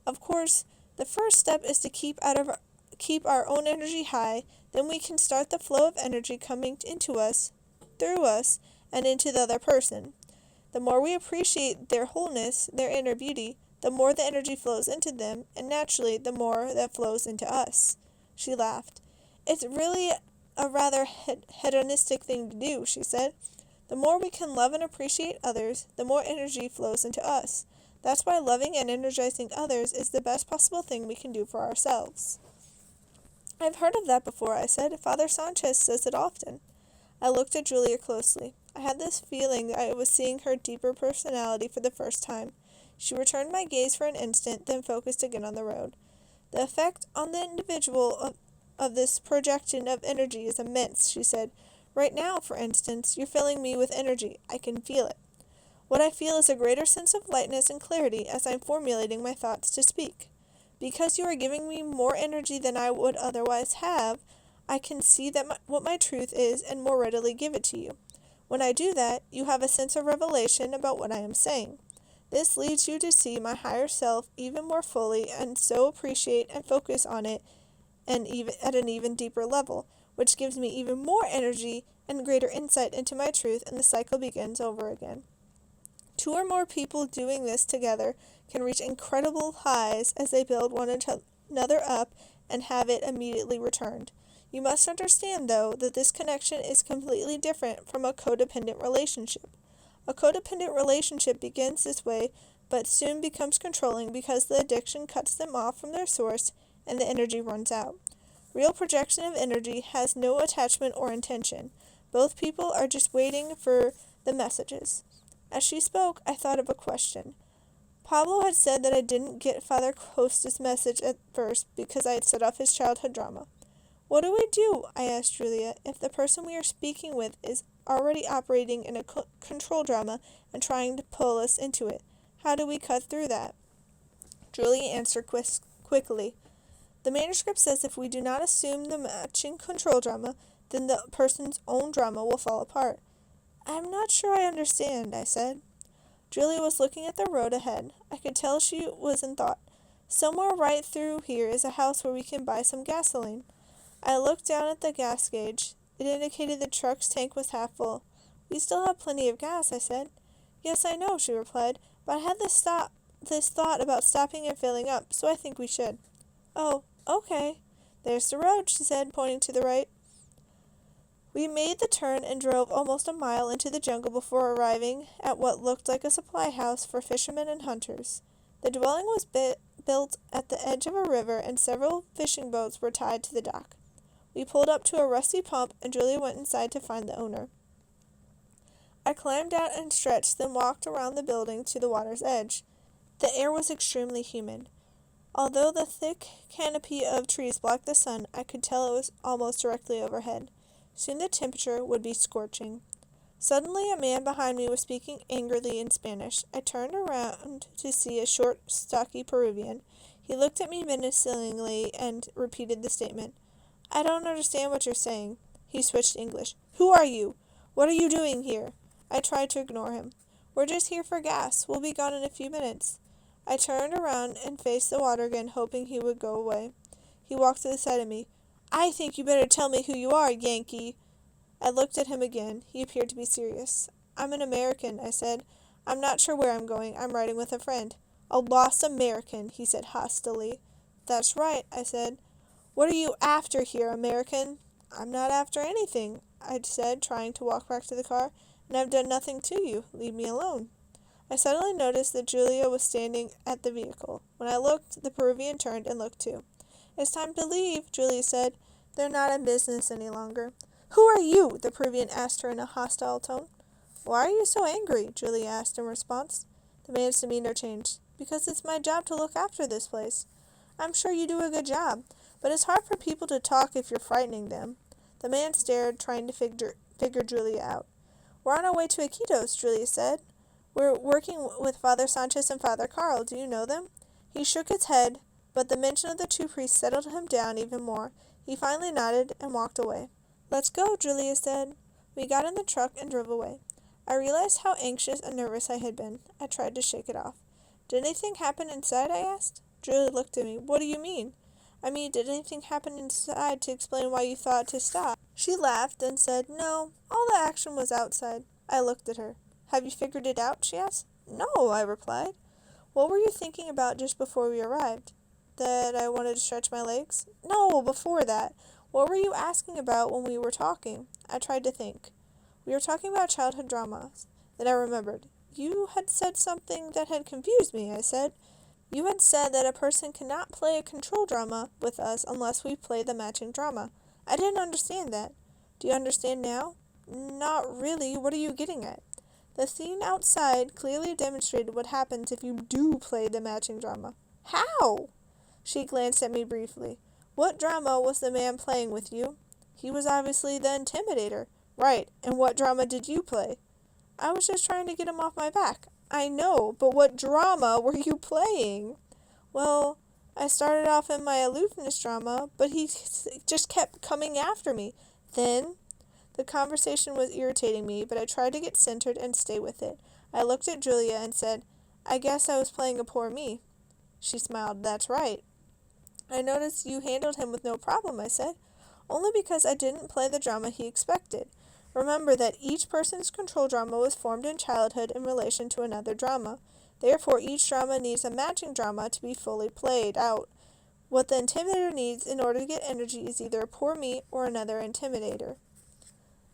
Of course, the first step is to keep our own energy high, then we can start the flow of energy coming into us, through us, and into the other person. The more we appreciate their wholeness, their inner beauty, the more the energy flows into them, and naturally, the more that flows into us. She laughed. It's really a rather hedonistic thing to do, she said. The more we can love and appreciate others, the more energy flows into us. That's why loving and energizing others is the best possible thing we can do for ourselves. I've heard of that before, I said. Father Sanchez says it often. I looked at Julia closely. I had this feeling that I was seeing her deeper personality for the first time. She returned my gaze for an instant, then focused again on the road. The effect on the individual of this projection of energy is immense, she said. Right now, for instance, you're filling me with energy. I can feel it. What I feel is a greater sense of lightness and clarity as I'm formulating my thoughts to speak. Because you are giving me more energy than I would otherwise have, I can see what my truth is and more readily give it to you. When I do that, you have a sense of revelation about what I am saying. This leads you to see my higher self even more fully and so appreciate and focus on it and even at an even deeper level, which gives me even more energy and greater insight into my truth, and the cycle begins over again. 2 or more people doing this together can reach incredible highs as they build one another up and have it immediately returned. You must understand, though, that this connection is completely different from a codependent relationship. A codependent relationship begins this way, but soon becomes controlling because the addiction cuts them off from their source and the energy runs out. Real projection of energy has no attachment or intention. Both people are just waiting for the messages. As she spoke, I thought of a question. Pablo had said that I didn't get Father Costa's message at first because I had set off his childhood drama. What do we do, I asked Julia, if the person we are speaking with is already operating in a control drama and trying to pull us into it? How do we cut through that? Julia answered quickly. The manuscript says if we do not assume the matching control drama, then the person's own drama will fall apart. I'm not sure I understand, I said. Julia was looking at the road ahead. I could tell she was in thought. Somewhere right through here is a house where we can buy some gasoline. I looked down at the gas gauge. It indicated the truck's tank was half full. We still have plenty of gas, I said. Yes, I know, she replied, but I had this thought about stopping and filling up, so I think we should. Oh, okay. There's the road, she said, pointing to the right. We made the turn and drove almost a mile into the jungle before arriving at what looked like a supply house for fishermen and hunters. The dwelling was built at the edge of a river, and several fishing boats were tied to the dock. We pulled up to a rusty pump, and Julia went inside to find the owner. I climbed out and stretched, then walked around the building to the water's edge. The air was extremely humid. Although the thick canopy of trees blocked the sun, I could tell it was almost directly overhead. Soon the temperature would be scorching. Suddenly a man behind me was speaking angrily in Spanish. I turned around to see a short, stocky Peruvian. He looked at me menacingly and repeated the statement. I don't understand what you're saying. He switched to English. Who are you? What are you doing here? I tried to ignore him. We're just here for gas. We'll be gone in a few minutes. I turned around and faced the water again, hoping he would go away. He walked to the side of me. I think you better tell me who you are, Yankee. I looked at him again. He appeared to be serious. I'm an American, I said. I'm not sure where I'm going. I'm riding with a friend. A lost American, he said hostilely. That's right, I said. What are you after here, American? I'm not after anything, I said, trying to walk back to the car. And I've done nothing to you. Leave me alone. I suddenly noticed that Julia was standing at the vehicle. When I looked, the Peruvian turned and looked too. It's time to leave, Julia said. They're not in business any longer. Who are you? The Peruvian asked her in a hostile tone. Why are you so angry? Julia asked in response. The man's demeanor changed. Because it's my job to look after this place. I'm sure you do a good job, but it's hard for people to talk if you're frightening them. The man stared, trying to figure Julia out. We're on our way to Iquitos, Julia said. We're working with Father Sanchez and Father Carl. Do you know them? He shook his head, but the mention of the 2 priests settled him down even more. He finally nodded and walked away. Let's go, Julia said. We got in the truck and drove away. I realized how anxious and nervous I had been. I tried to shake it off. Did anything happen inside? I asked. Julia looked at me. What do you mean? I mean, did anything happen inside to explain why you thought to stop? She laughed and said, No, all the action was outside. I looked at her. Have you figured it out? She asked. No, I replied. What were you thinking about just before we arrived? That I wanted to stretch my legs? No, before that. What were you asking about when we were talking? I tried to think. We were talking about childhood dramas. Then I remembered. You had said something that had confused me, I said. You had said that a person cannot play a control drama with us unless we play the matching drama. I didn't understand that. Do you understand now? Not really. What are you getting at? The scene outside clearly demonstrated what happens if you do play the matching drama. How? She glanced at me briefly. What drama was the man playing with you? He was obviously the intimidator. Right, and what drama did you play? I was just trying to get him off my back. I know, but what drama were you playing? Well, I started off in my aloofness drama, but he just kept coming after me. Then, the conversation was irritating me, but I tried to get centered and stay with it. I looked at Julia and said, I guess I was playing a poor me. She smiled. That's right. I noticed you handled him with no problem, I said. Only because I didn't play the drama he expected. Remember that each person's control drama was formed in childhood in relation to another drama. Therefore, each drama needs a matching drama to be fully played out. What the intimidator needs in order to get energy is either a poor me or another intimidator.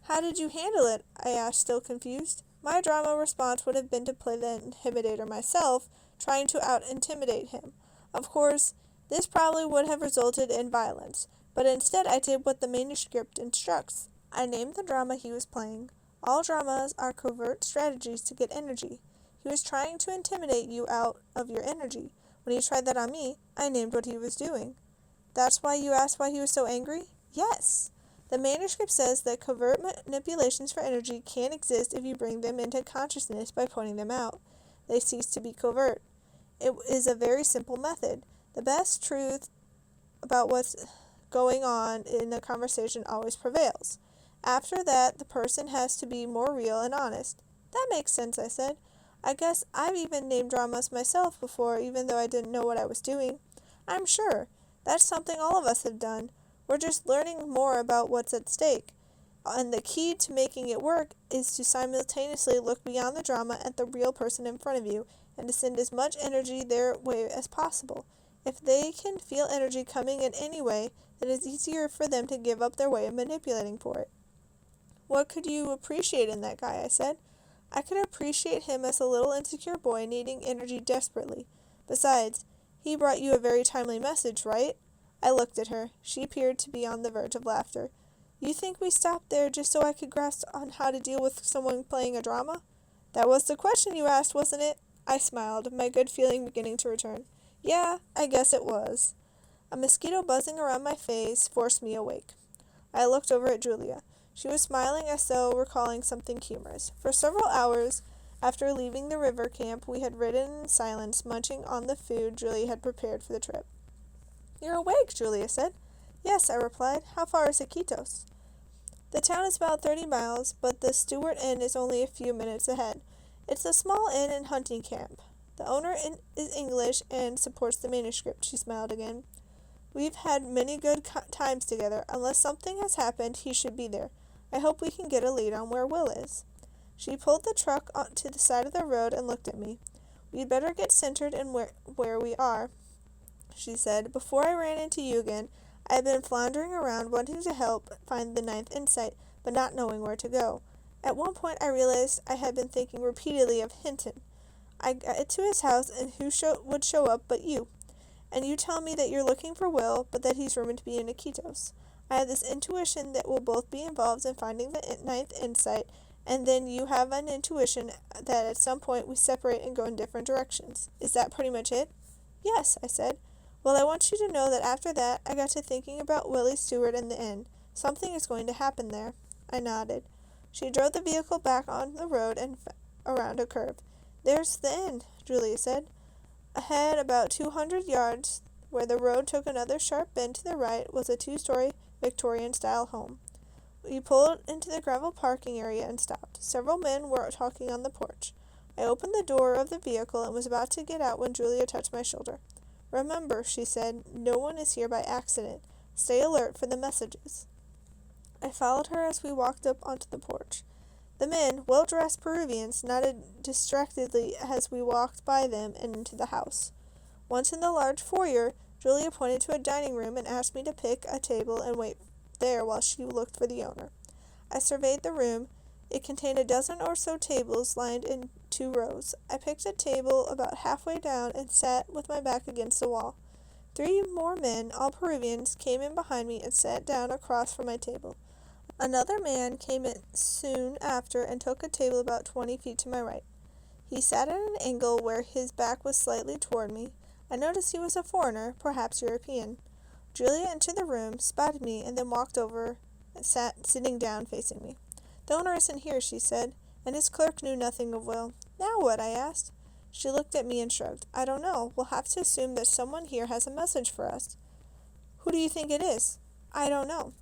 How did you handle it? I asked, still confused. My drama response would have been to play the intimidator myself, trying to out-intimidate him. Of course, this probably would have resulted in violence, but instead I did what the manuscript instructs. I named the drama he was playing. All dramas are covert strategies to get energy. He was trying to intimidate you out of your energy. When he tried that on me, I named what he was doing. That's why you asked why he was so angry? Yes. The manuscript says that covert manipulations for energy can't exist if you bring them into consciousness by pointing them out. They cease to be covert. It is a very simple method. The best truth about what's going on in a conversation always prevails. After that, the person has to be more real and honest. That makes sense, I said. I guess I've even named dramas myself before, even though I didn't know what I was doing. I'm sure. That's something all of us have done. We're just learning more about what's at stake. And the key to making it work is to simultaneously look beyond the drama at the real person in front of you and to send as much energy their way as possible. If they can feel energy coming in any way, then it's easier for them to give up their way of manipulating for it. What could you appreciate in that guy? I said. I could appreciate him as a little insecure boy needing energy desperately. Besides, he brought you a very timely message, right? I looked at her. She appeared to be on the verge of laughter. You think we stopped there just so I could grasp on how to deal with someone playing a drama? That was the question you asked, wasn't it? I smiled, my good feeling beginning to return. Yeah, I guess it was. A mosquito buzzing around my face forced me awake. I looked over at Julia. She was smiling as though recalling something humorous. For several hours after leaving the river camp, we had ridden in silence, munching on the food Julia had prepared for the trip. You're awake, Julia said. Yes, I replied. How far is Iquitos? The town is about 30 miles, but the Stewart Inn is only a few minutes ahead. It's a small inn and hunting camp. The owner is English and supports the manuscript. She smiled again. We've had many good times together. Unless something has happened, he should be there. I hope we can get a lead on where Will is. She pulled the truck to the side of the road and looked at me. We'd better get centered in where we are, she said. Before I ran into you again, I had been floundering around wanting to help find the ninth insight, but not knowing where to go. At one point I realized I had been thinking repeatedly of Hinton. I got to his house, and who would show up but you? And you tell me that you're looking for Will, but that he's rumored to be in Iquitos. I have this intuition that we'll both be involved in finding the ninth insight, and then you have an intuition that at some point we separate and go in different directions. Is that pretty much it? Yes, I said. Well, I want you to know that after that, I got to thinking about Willie Stewart and the inn. Something is going to happen there. I nodded. She drove the vehicle back on the road and around a curve. There's the inn, Julia said. Ahead, about 200 yards, where the road took another sharp bend to the right, was a 2-story Victorian-style home. We pulled into the gravel parking area and stopped. Several men were talking on the porch. I opened the door of the vehicle and was about to get out when Julia touched my shoulder. Remember, she said, no one is here by accident. Stay alert for the messages. I followed her as we walked up onto the porch. The men, well-dressed Peruvians, nodded distractedly as we walked by them and into the house. Once in the large foyer, Julia pointed to a dining room and asked me to pick a table and wait there while she looked for the owner. I surveyed the room. It contained a dozen or so tables lined in 2 rows. I picked a table about halfway down and sat with my back against the wall. 3 more men, all Peruvians, came in behind me and sat down across from my table. Another man came in soon after and took a table about 20 feet to my right. He sat at an angle where his back was slightly toward me. I noticed he was a foreigner, perhaps European. Julia entered the room, spotted me, and then walked over and sitting down facing me. The owner isn't here, she said, and his clerk knew nothing of Will. Now what? I asked. She looked at me and shrugged. I don't know. We'll have to assume that someone here has a message for us. Who do you think it is? I don't know.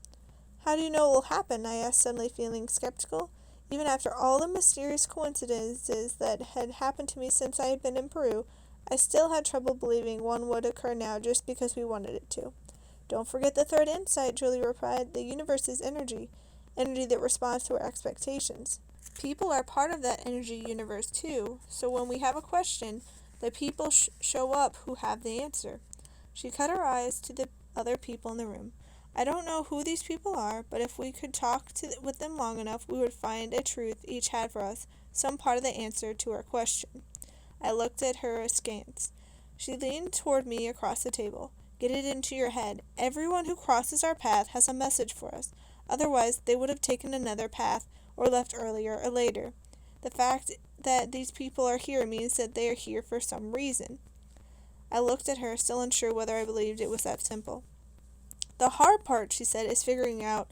How do you know it will happen? I asked, suddenly feeling skeptical. Even after all the mysterious coincidences that had happened to me since I had been in Peru, I still had trouble believing one would occur now just because we wanted it to. Don't forget the third insight, Julie replied. The universe is energy, energy that responds to our expectations. People are part of that energy universe too, so when we have a question, the people show up who have the answer. She cut her eyes to the other people in the room. I don't know who these people are, but if we could talk with them long enough, we would find a truth each had for us, some part of the answer to our question. I looked at her askance. She leaned toward me across the table. Get it into your head. Everyone who crosses our path has a message for us. Otherwise, they would have taken another path or left earlier or later. The fact that these people are here means that they are here for some reason. I looked at her, still unsure whether I believed it was that simple. The hard part, she said, is figuring out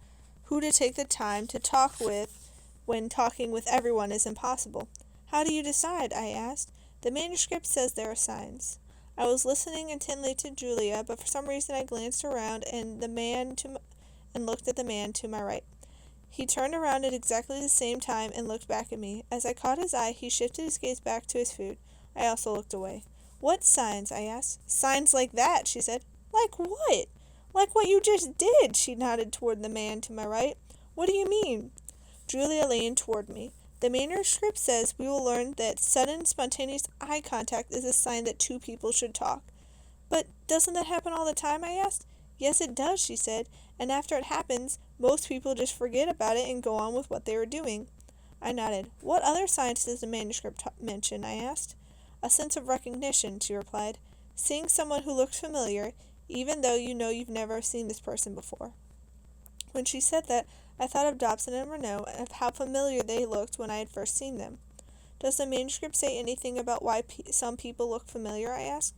who to take the time to talk with when talking with everyone is impossible. How do you decide? I asked. The manuscript says there are signs. I was listening intently to Julia, but for some reason I glanced around and looked at the man to my right. He turned around at exactly the same time and looked back at me. As I caught his eye, he shifted his gaze back to his food. I also looked away. What signs? I asked. Signs like that, she said. Like what? Like what you just did, she nodded toward the man to my right. What do you mean? Julia leaned toward me. The manuscript says we will learn that sudden, spontaneous eye contact is a sign that two people should talk. But doesn't that happen all the time? I asked. Yes, it does, she said, and after it happens, most people just forget about it and go on with what they were doing. I nodded. What other signs does the manuscript mention? I asked. A sense of recognition, she replied. Seeing someone who looks familiar, even though you know you've never seen this person before. When she said that, I thought of Dobson and Renault and of how familiar they looked when I had first seen them. Does the manuscript say anything about why some people look familiar? I asked.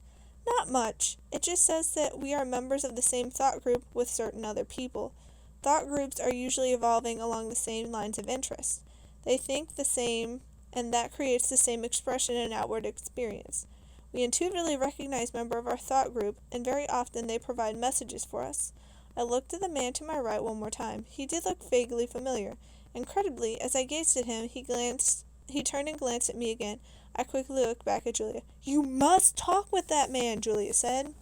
Not much. It just says that we are members of the same thought group with certain other people. Thought groups are usually evolving along the same lines of interest. They think the same, and that creates the same expression and outward experience. We intuitively recognize members of our thought group, and very often they provide messages for us. I looked at the man to my right one more time. He did look vaguely familiar. Incredibly, as I gazed at him, he turned and glanced at me again. I quickly looked back at Julia. You must talk with that man, Julia said.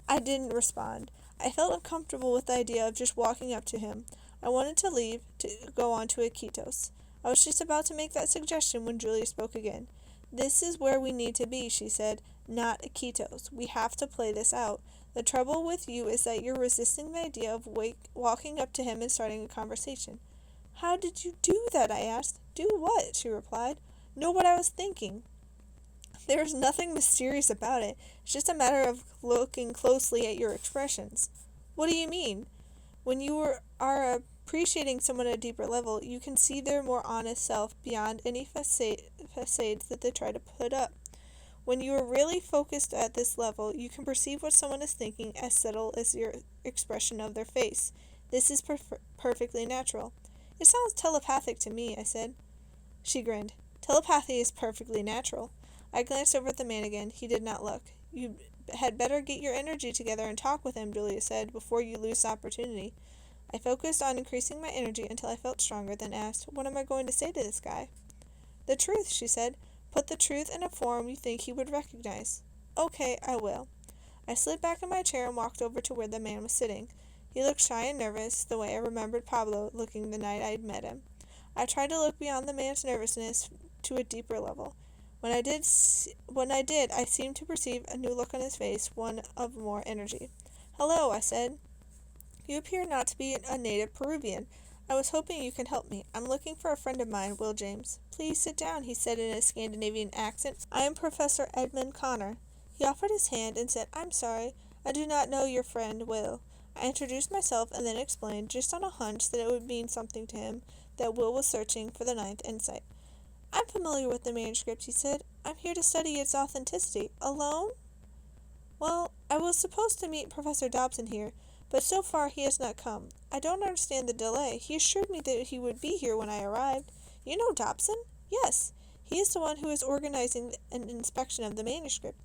I didn't respond. I felt uncomfortable with the idea of just walking up to him. I wanted to leave, to go on to Iquitos. I was just about to make that suggestion when Julia spoke again. This is where we need to be, she said, not Iquitos. We have to play this out. The trouble with you is that you're resisting the idea of walking up to him and starting a conversation. How did you do that? I asked. Do what? She replied. Know what I was thinking. There is nothing mysterious about it. It's just a matter of looking closely at your expressions. What do you mean? When you are appreciating someone at a deeper level, you can see their more honest self beyond any facades that they try to put up. When you are really focused at this level, you can perceive what someone is thinking as subtle as your expression of their face. This is perfectly natural. It sounds telepathic to me, I said. She grinned. Telepathy is perfectly natural. I glanced over at the man again. He did not look. You had better get your energy together and talk with him, Julia said, before you lose the opportunity. I focused on increasing my energy until I felt stronger, then asked, what am I going to say to this guy? The truth, she said. Put the truth in a form you think he would recognize. Okay, I will. I slid back in my chair and walked over to where the man was sitting. He looked shy and nervous, the way I remembered Pablo looking the night I'd met him. I tried to look beyond the man's nervousness to a deeper level. When I did, I seemed to perceive a new look on his face, one of more energy. Hello, I said. You appear not to be a native Peruvian. I was hoping you could help me. I'm looking for a friend of mine, Will James. Please sit down, he said in a Scandinavian accent. I am Professor Edmund Connor. He offered his hand and said, I'm sorry, I do not know your friend, Will. I introduced myself and then explained, just on a hunch, that it would mean something to him, that Will was searching for the ninth insight. I'm familiar with the manuscript, he said. I'm here to study its authenticity. Alone? Well, I was supposed to meet Professor Dobson here, but so far he has not come. I don't understand the delay. He assured me that he would be here when I arrived. You know Dobson? Yes. He is the one who is organizing an inspection of the manuscript.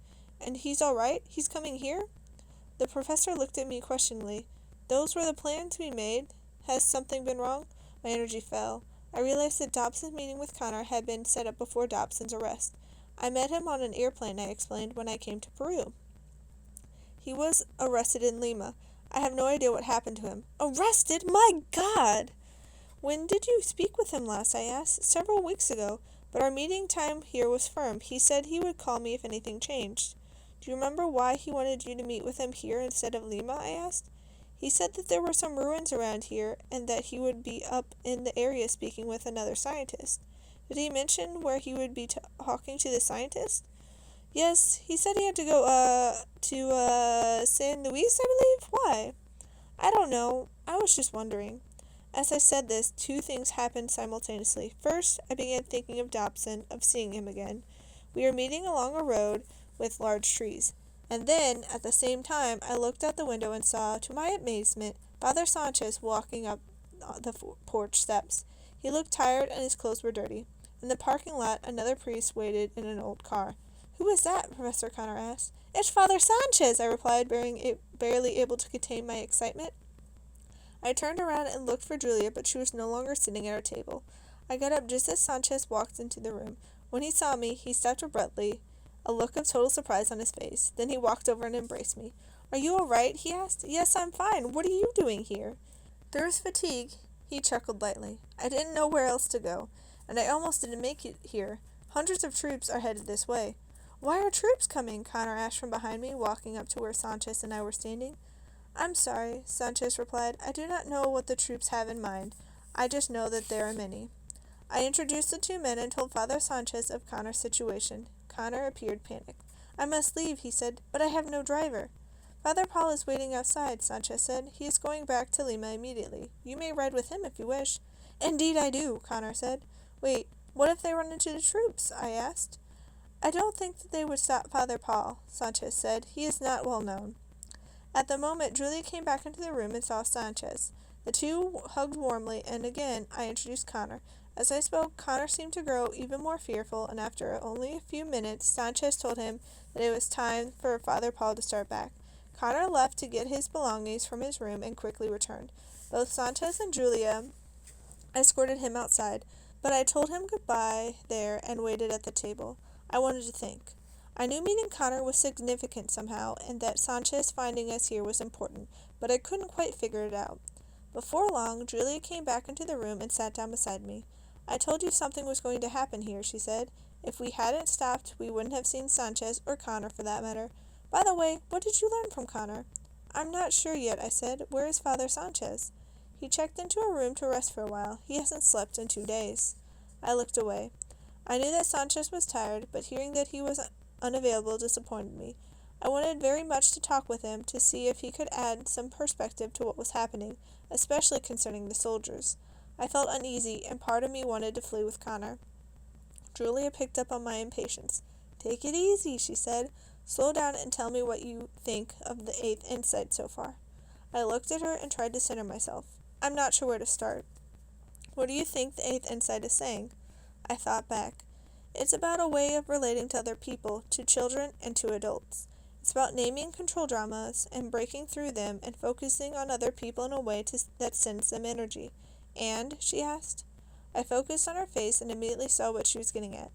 And he's all right? He's coming here? The professor looked at me questioningly. Those were the plans we made? Has something been wrong? My energy fell. I realized that Dobson's meeting with Connor had been set up before Dobson's arrest. I met him on an airplane, I explained, when I came to Peru. He was arrested in Lima. I have no idea what happened to him. Arrested? My God! When did you speak with him last? I asked. Several weeks ago, but our meeting time here was firm. He said he would call me if anything changed. Do you remember why he wanted you to meet with him here instead of Lima? I asked. He said that there were some ruins around here and that he would be up in the area speaking with another scientist. Did he mention where he would be talking to the scientist? Yes, he said he had to go, to San Luis, I believe? Why? I don't know. I was just wondering. As I said this, two things happened simultaneously. First, I began thinking of Dobson, of seeing him again. We were meeting along a road with large trees. And then, at the same time, I looked out the window and saw, to my amazement, Father Sanchez walking up the porch steps. He looked tired and his clothes were dirty. In the parking lot, another priest waited in an old car. Who is that? Professor Connor asked. It's Father Sanchez, I replied, barely able to contain my excitement. I turned around and looked for Julia, but she was no longer sitting at our table. I got up just as Sanchez walked into the room. When he saw me, he stopped abruptly, a look of total surprise on his face. Then he walked over and embraced me. Are you all right? He asked. Yes, I'm fine. What are you doing here? There was fatigue. He chuckled lightly. I didn't know where else to go, and I almost didn't make it here. Hundreds of troops are headed this way. Why are troops coming? Connor asked from behind me, walking up to where Sanchez and I were standing. I'm sorry, Sanchez replied. I do not know what the troops have in mind. I just know that there are many. I introduced the two men and told Father Sanchez of Connor's situation. Connor appeared panicked. I must leave, he said, but I have no driver. Father Paul is waiting outside, Sanchez said. He is going back to Lima immediately. You may ride with him if you wish. Indeed I do, Connor said. Wait, what if they run into the troops? I asked. I don't think that they would stop Father Paul, Sanchez said. He is not well known. At the moment, Julia came back into the room and saw Sanchez. The two hugged warmly, and again I introduced Connor. As I spoke, Connor seemed to grow even more fearful, and after only a few minutes, Sanchez told him that it was time for Father Paul to start back. Connor left to get his belongings from his room and quickly returned. Both Sanchez and Julia escorted him outside, but I told him goodbye there and waited at the table. I wanted to think. I knew meeting Connor was significant somehow, and that Sanchez finding us here was important, but I couldn't quite figure it out. Before long, Julia came back into the room and sat down beside me. I told you something was going to happen here, she said. If we hadn't stopped, we wouldn't have seen Sanchez, or Connor for that matter. By the way, what did you learn from Connor? I'm not sure yet, I said. Where is Father Sanchez? He checked into a room to rest for a while. He hasn't slept in 2 days. I looked away. I knew that Sanchez was tired, but hearing that he was unavailable disappointed me. I wanted very much to talk with him to see if he could add some perspective to what was happening, especially concerning the soldiers. I felt uneasy, and part of me wanted to flee with Connor. Julia picked up on my impatience. Take it easy, she said. Slow down and tell me what you think of the 8th insight so far. I looked at her and tried to center myself. I'm not sure where to start. What do you think the 8th insight is saying? I thought back. It's about a way of relating to other people, to children, and to adults. It's about naming control dramas and breaking through them and focusing on other people in a way that sends them energy. And? She asked. I focused on her face and immediately saw what she was getting at.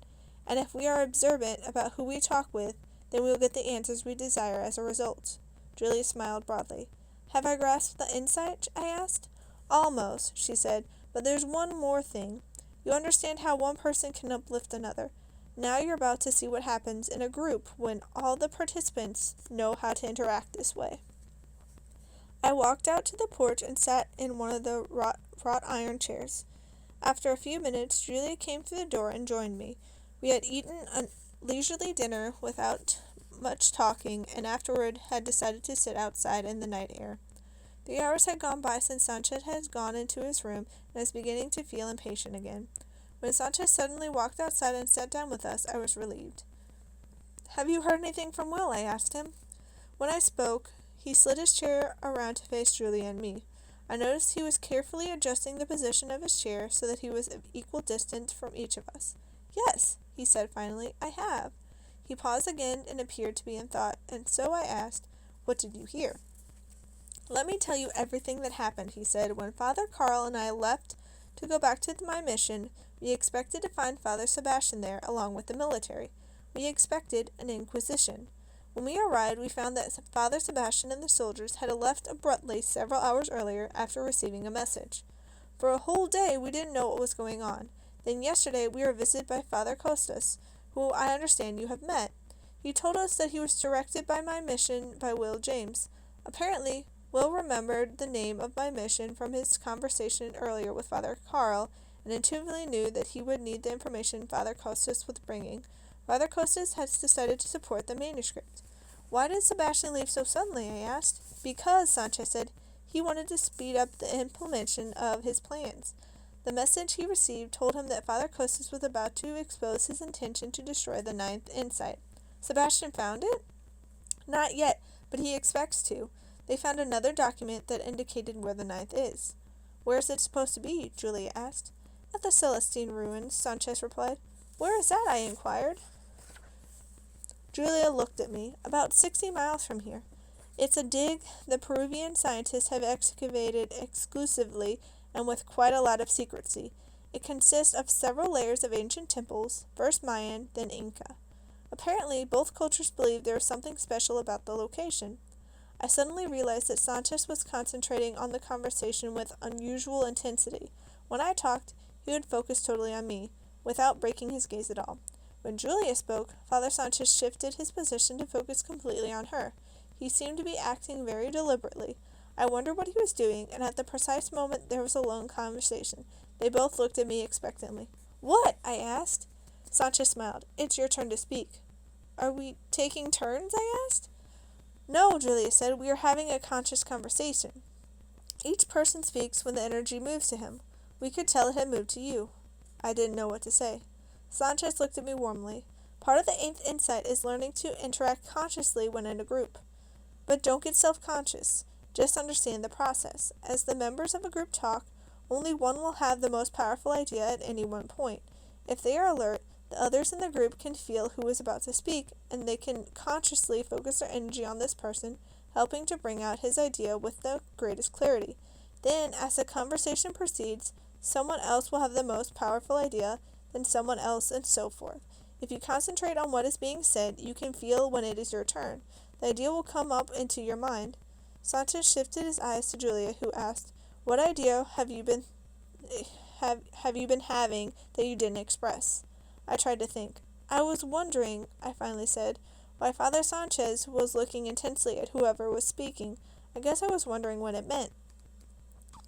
And if we are observant about who we talk with, then we will get the answers we desire as a result. Julia smiled broadly. Have I grasped the insight? I asked. Almost, she said, but there's one more thing. You understand how one person can uplift another. Now you're about to see what happens in a group when all the participants know how to interact this way. I walked out to the porch and sat in one of the wrought iron chairs. After a few minutes, Julia came through the door and joined me. We had eaten a leisurely dinner without much talking, and afterward had decided to sit outside in the night air. The hours had gone by since Sanchez had gone into his room and was beginning to feel impatient again. When Sanchez suddenly walked outside and sat down with us, I was relieved. Have you heard anything from Will? I asked him. When I spoke, he slid his chair around to face Julia and me. I noticed he was carefully adjusting the position of his chair so that he was of equal distance from each of us. Yes, he said finally, I have. He paused again and appeared to be in thought, and so I asked, What did you hear? Let me tell you everything that happened, he said. When Father Carl and I left To go back to my mission, we expected to find Father Sebastian there along with the military. We expected an inquisition. When we arrived, we found that Father Sebastian and the soldiers had left abruptly several hours earlier after receiving a message. For a whole day, we didn't know what was going on. Then yesterday, we were visited by Father Costas, who I understand you have met. He told us that he was directed by my mission by Will James. Apparently, Will remembered the name of my mission from his conversation earlier with Father Carl, and intuitively knew that he would need the information Father Costas was bringing. Father Costas has decided to support the manuscript. Why did Sebastian leave so suddenly? I asked. Because, Sanchez said, he wanted to speed up the implementation of his plans. The message he received told him that Father Costas was about to expose his intention to destroy the ninth insight. Sebastian found it? Not yet, but he expects to. They found another document that indicated where the ninth is. Where is it supposed to be? Julia asked. At the Celestine ruins, Sanchez replied. Where is that? I inquired. Julia looked at me. About 60 miles from here. It's a dig the Peruvian scientists have excavated exclusively and with quite a lot of secrecy. It consists of several layers of ancient temples, first Mayan, then Inca. Apparently, both cultures believed there was something special about the location. I suddenly realized that Sanchez was concentrating on the conversation with unusual intensity. When I talked, he would focus totally on me, without breaking his gaze at all. When Julia spoke, Father Sanchez shifted his position to focus completely on her. He seemed to be acting very deliberately. I wondered what he was doing, and at the precise moment there was a lone conversation. They both looked at me expectantly. What? I asked. Sanchez smiled. It's your turn to speak. Are we taking turns? I asked. No, Julia said. We are having a conscious conversation. Each person speaks when the energy moves to him. We could tell it had moved to you. I didn't know what to say. Sanchez looked at me warmly. Part of the eighth insight is learning to interact consciously when in a group. But don't get self-conscious. Just understand the process. As the members of a group talk, only one will have the most powerful idea at any one point. If they are alert, the others in the group can feel who is about to speak, and they can consciously focus their energy on this person, helping to bring out his idea with the greatest clarity. Then, as the conversation proceeds, someone else will have the most powerful idea, then someone else, and so forth. If you concentrate on what is being said, you can feel when it is your turn. The idea will come up into your mind. Sanchez shifted his eyes to Julia, who asked, What idea have you been having that you didn't express? I tried to think. I was wondering, I finally said, why Father Sanchez was looking intensely at whoever was speaking. I guess I was wondering what it meant.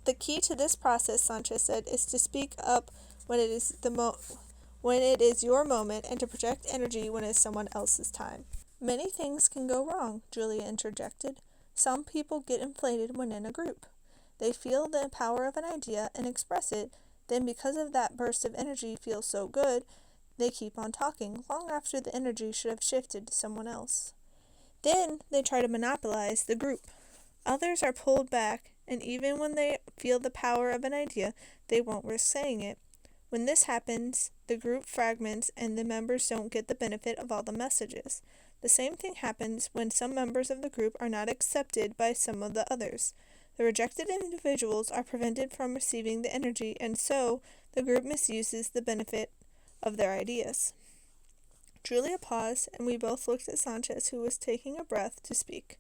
The key to this process, Sanchez said, is to speak up when it is your moment, and to project energy when it is someone else's time. Many things can go wrong, Julia interjected. Some people get inflated when in a group. They feel the power of an idea and express it, then because of that burst of energy feels so good, they keep on talking, long after the energy should have shifted to someone else. Then they try to monopolize the group. Others are pulled back, and even when they feel the power of an idea, they won't risk saying it. When this happens, the group fragments and the members don't get the benefit of all the messages. The same thing happens when some members of the group are not accepted by some of the others. The rejected individuals are prevented from receiving the energy, and so the group misuses the benefit of their ideas. Julia paused, and we both looked at Sanchez, who was taking a breath to speak.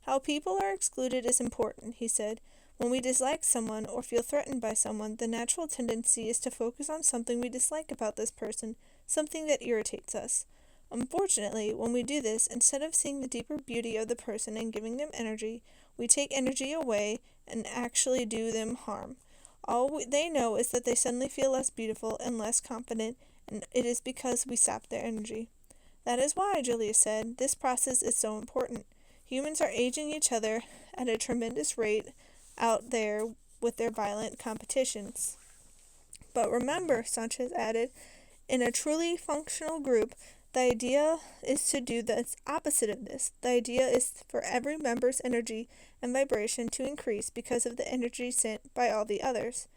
How people are excluded is important, he said. When we dislike someone or feel threatened by someone, the natural tendency is to focus on something we dislike about this person, something that irritates us. Unfortunately, when we do this, instead of seeing the deeper beauty of the person and giving them energy, we take energy away and actually do them harm. All they know is that they suddenly feel less beautiful and less confident, and it is because we sap their energy. That is why, Julia said, this process is so important. Humans are aging each other at a tremendous rate out there with their violent competitions. But remember, Sanchez added, in a truly functional group, the idea is to do the opposite of this. The idea is for every member's energy and vibration to increase because of the energy sent by all the others.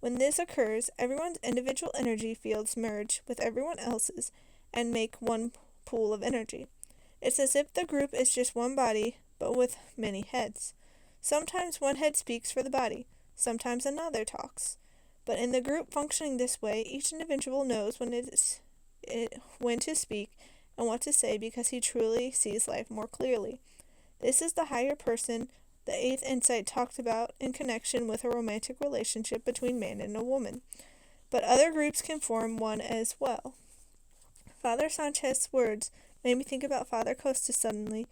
When this occurs, everyone's individual energy fields merge with everyone else's and make one pool of energy. It's as if the group is just one body, but with many heads. Sometimes one head speaks for the body, sometimes another talks. But in the group functioning this way, each individual knows when to speak and what to say because he truly sees life more clearly. This is the higher person the eighth insight talked about in connection with a romantic relationship between man and a woman. But other groups can form one as well. Father Sanchez's words made me think about Father Costa suddenly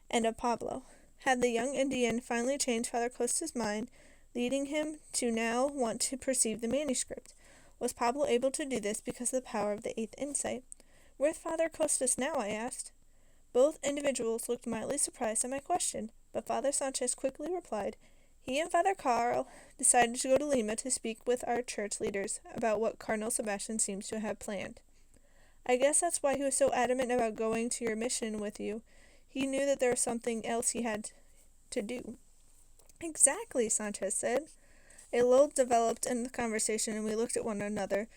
and of Pablo. Had the young Indian finally changed Father Costa's mind, leading him to now want to perceive the manuscript? Was Pablo able to do this because of the power of the eighth insight? Where's Father Costas now? I asked. Both individuals looked mildly surprised at my question, but Father Sanchez quickly replied, he and Father Carl decided to go to Lima to speak with our church leaders about what Cardinal Sebastian seems to have planned. I guess that's why he was so adamant about going to your mission with you. He knew that there was something else he had to do. Exactly, Sanchez said. A lull developed in the conversation and we looked at one another,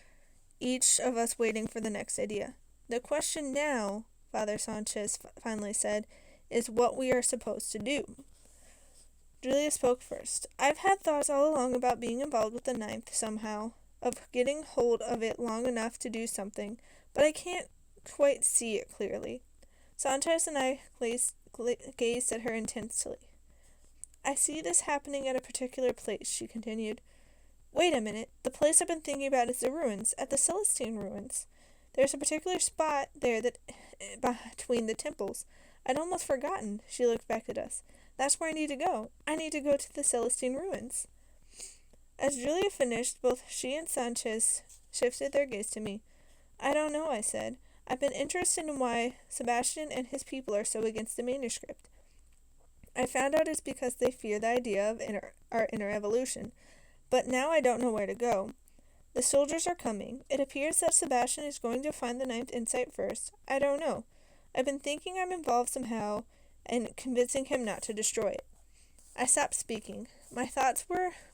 each of us waiting for the next idea. The question now, Father Sanchez finally said, is what we are supposed to do. Julia spoke first. I've had thoughts all along about being involved with the ninth somehow, of getting hold of it long enough to do something, but I can't quite see it clearly. Sanchez and I gazed at her intensely. I see this happening at a particular place, she continued. Wait a minute. The place I've been thinking about is the ruins, at the Celestine ruins. There's a particular spot there that between the temples. I'd almost forgotten. She looked back at us. That's where I need to go. I need to go to the Celestine ruins. As Julia finished, both she and Sanchez shifted their gaze to me. I don't know, I said. I've been interested in why Sebastian and his people are so against the manuscript. I found out it's because they fear the idea of our inner evolution. But now I don't know where to go. The soldiers are coming. It appears that Sebastian is going to find the ninth insight first. I don't know. I've been thinking I'm involved somehow and convincing him not to destroy it. I stopped speaking. My thoughts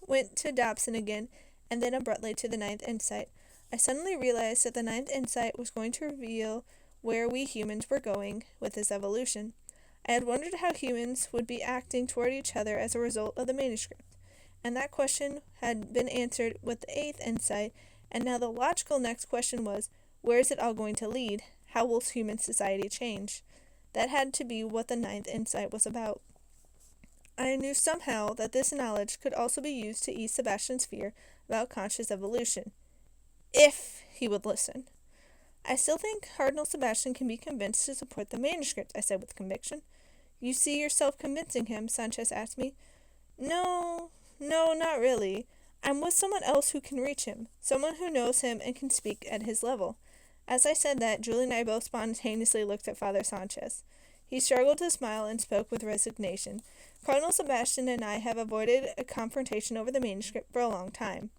went to Dobson again, and then abruptly to the ninth insight. I suddenly realized that the ninth insight was going to reveal where we humans were going with this evolution. I had wondered how humans would be acting toward each other as a result of the manuscript, and that question had been answered with the eighth insight, and now the logical next question was, where is it all going to lead? How will human society change? That had to be what the ninth insight was about. I knew somehow that this knowledge could also be used to ease Sebastian's fear about conscious evolution, if he would listen. I still think Cardinal Sebastian can be convinced to support the manuscript, I said with conviction. You see yourself convincing him? Sanchez asked me. No, not really. I'm with someone else who can reach him, someone who knows him and can speak at his level. As I said that, Julie and I both spontaneously looked at Father Sanchez. He struggled to smile and spoke with resignation. Cardinal Sebastian and I have avoided a confrontation over the manuscript for a long time.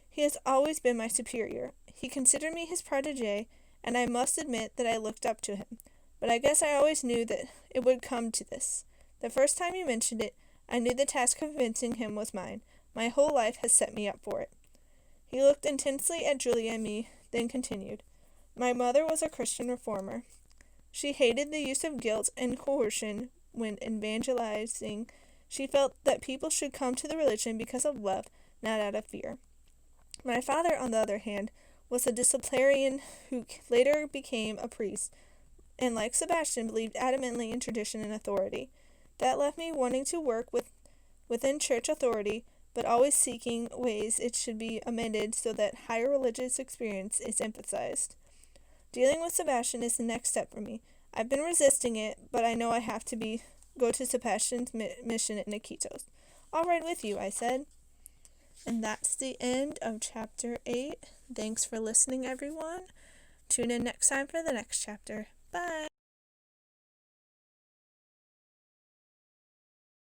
He has always been my superior. He considered me his protégé, and I must admit that I looked up to him. But I guess I always knew that it would come to this. The first time you mentioned it, I knew the task of convincing him was mine. My whole life has set me up for it. He looked intensely at Julia and me, then continued. My mother was a Christian reformer. She hated the use of guilt and coercion when evangelizing. She felt that people should come to the religion because of love, not out of fear. My father, on the other hand, was a disciplinarian who later became a priest, and like Sebastian, believed adamantly in tradition and authority. That left me wanting to work within church authority, but always seeking ways it should be amended so that higher religious experience is emphasized. Dealing with Sebastian is the next step for me. I've been resisting it, but I know I have to go to Sebastian's mission in Iquitos. I'll ride with you, I said. And that's the end of Chapter 8. Thanks for listening, everyone. Tune in next time for the next chapter. Bye!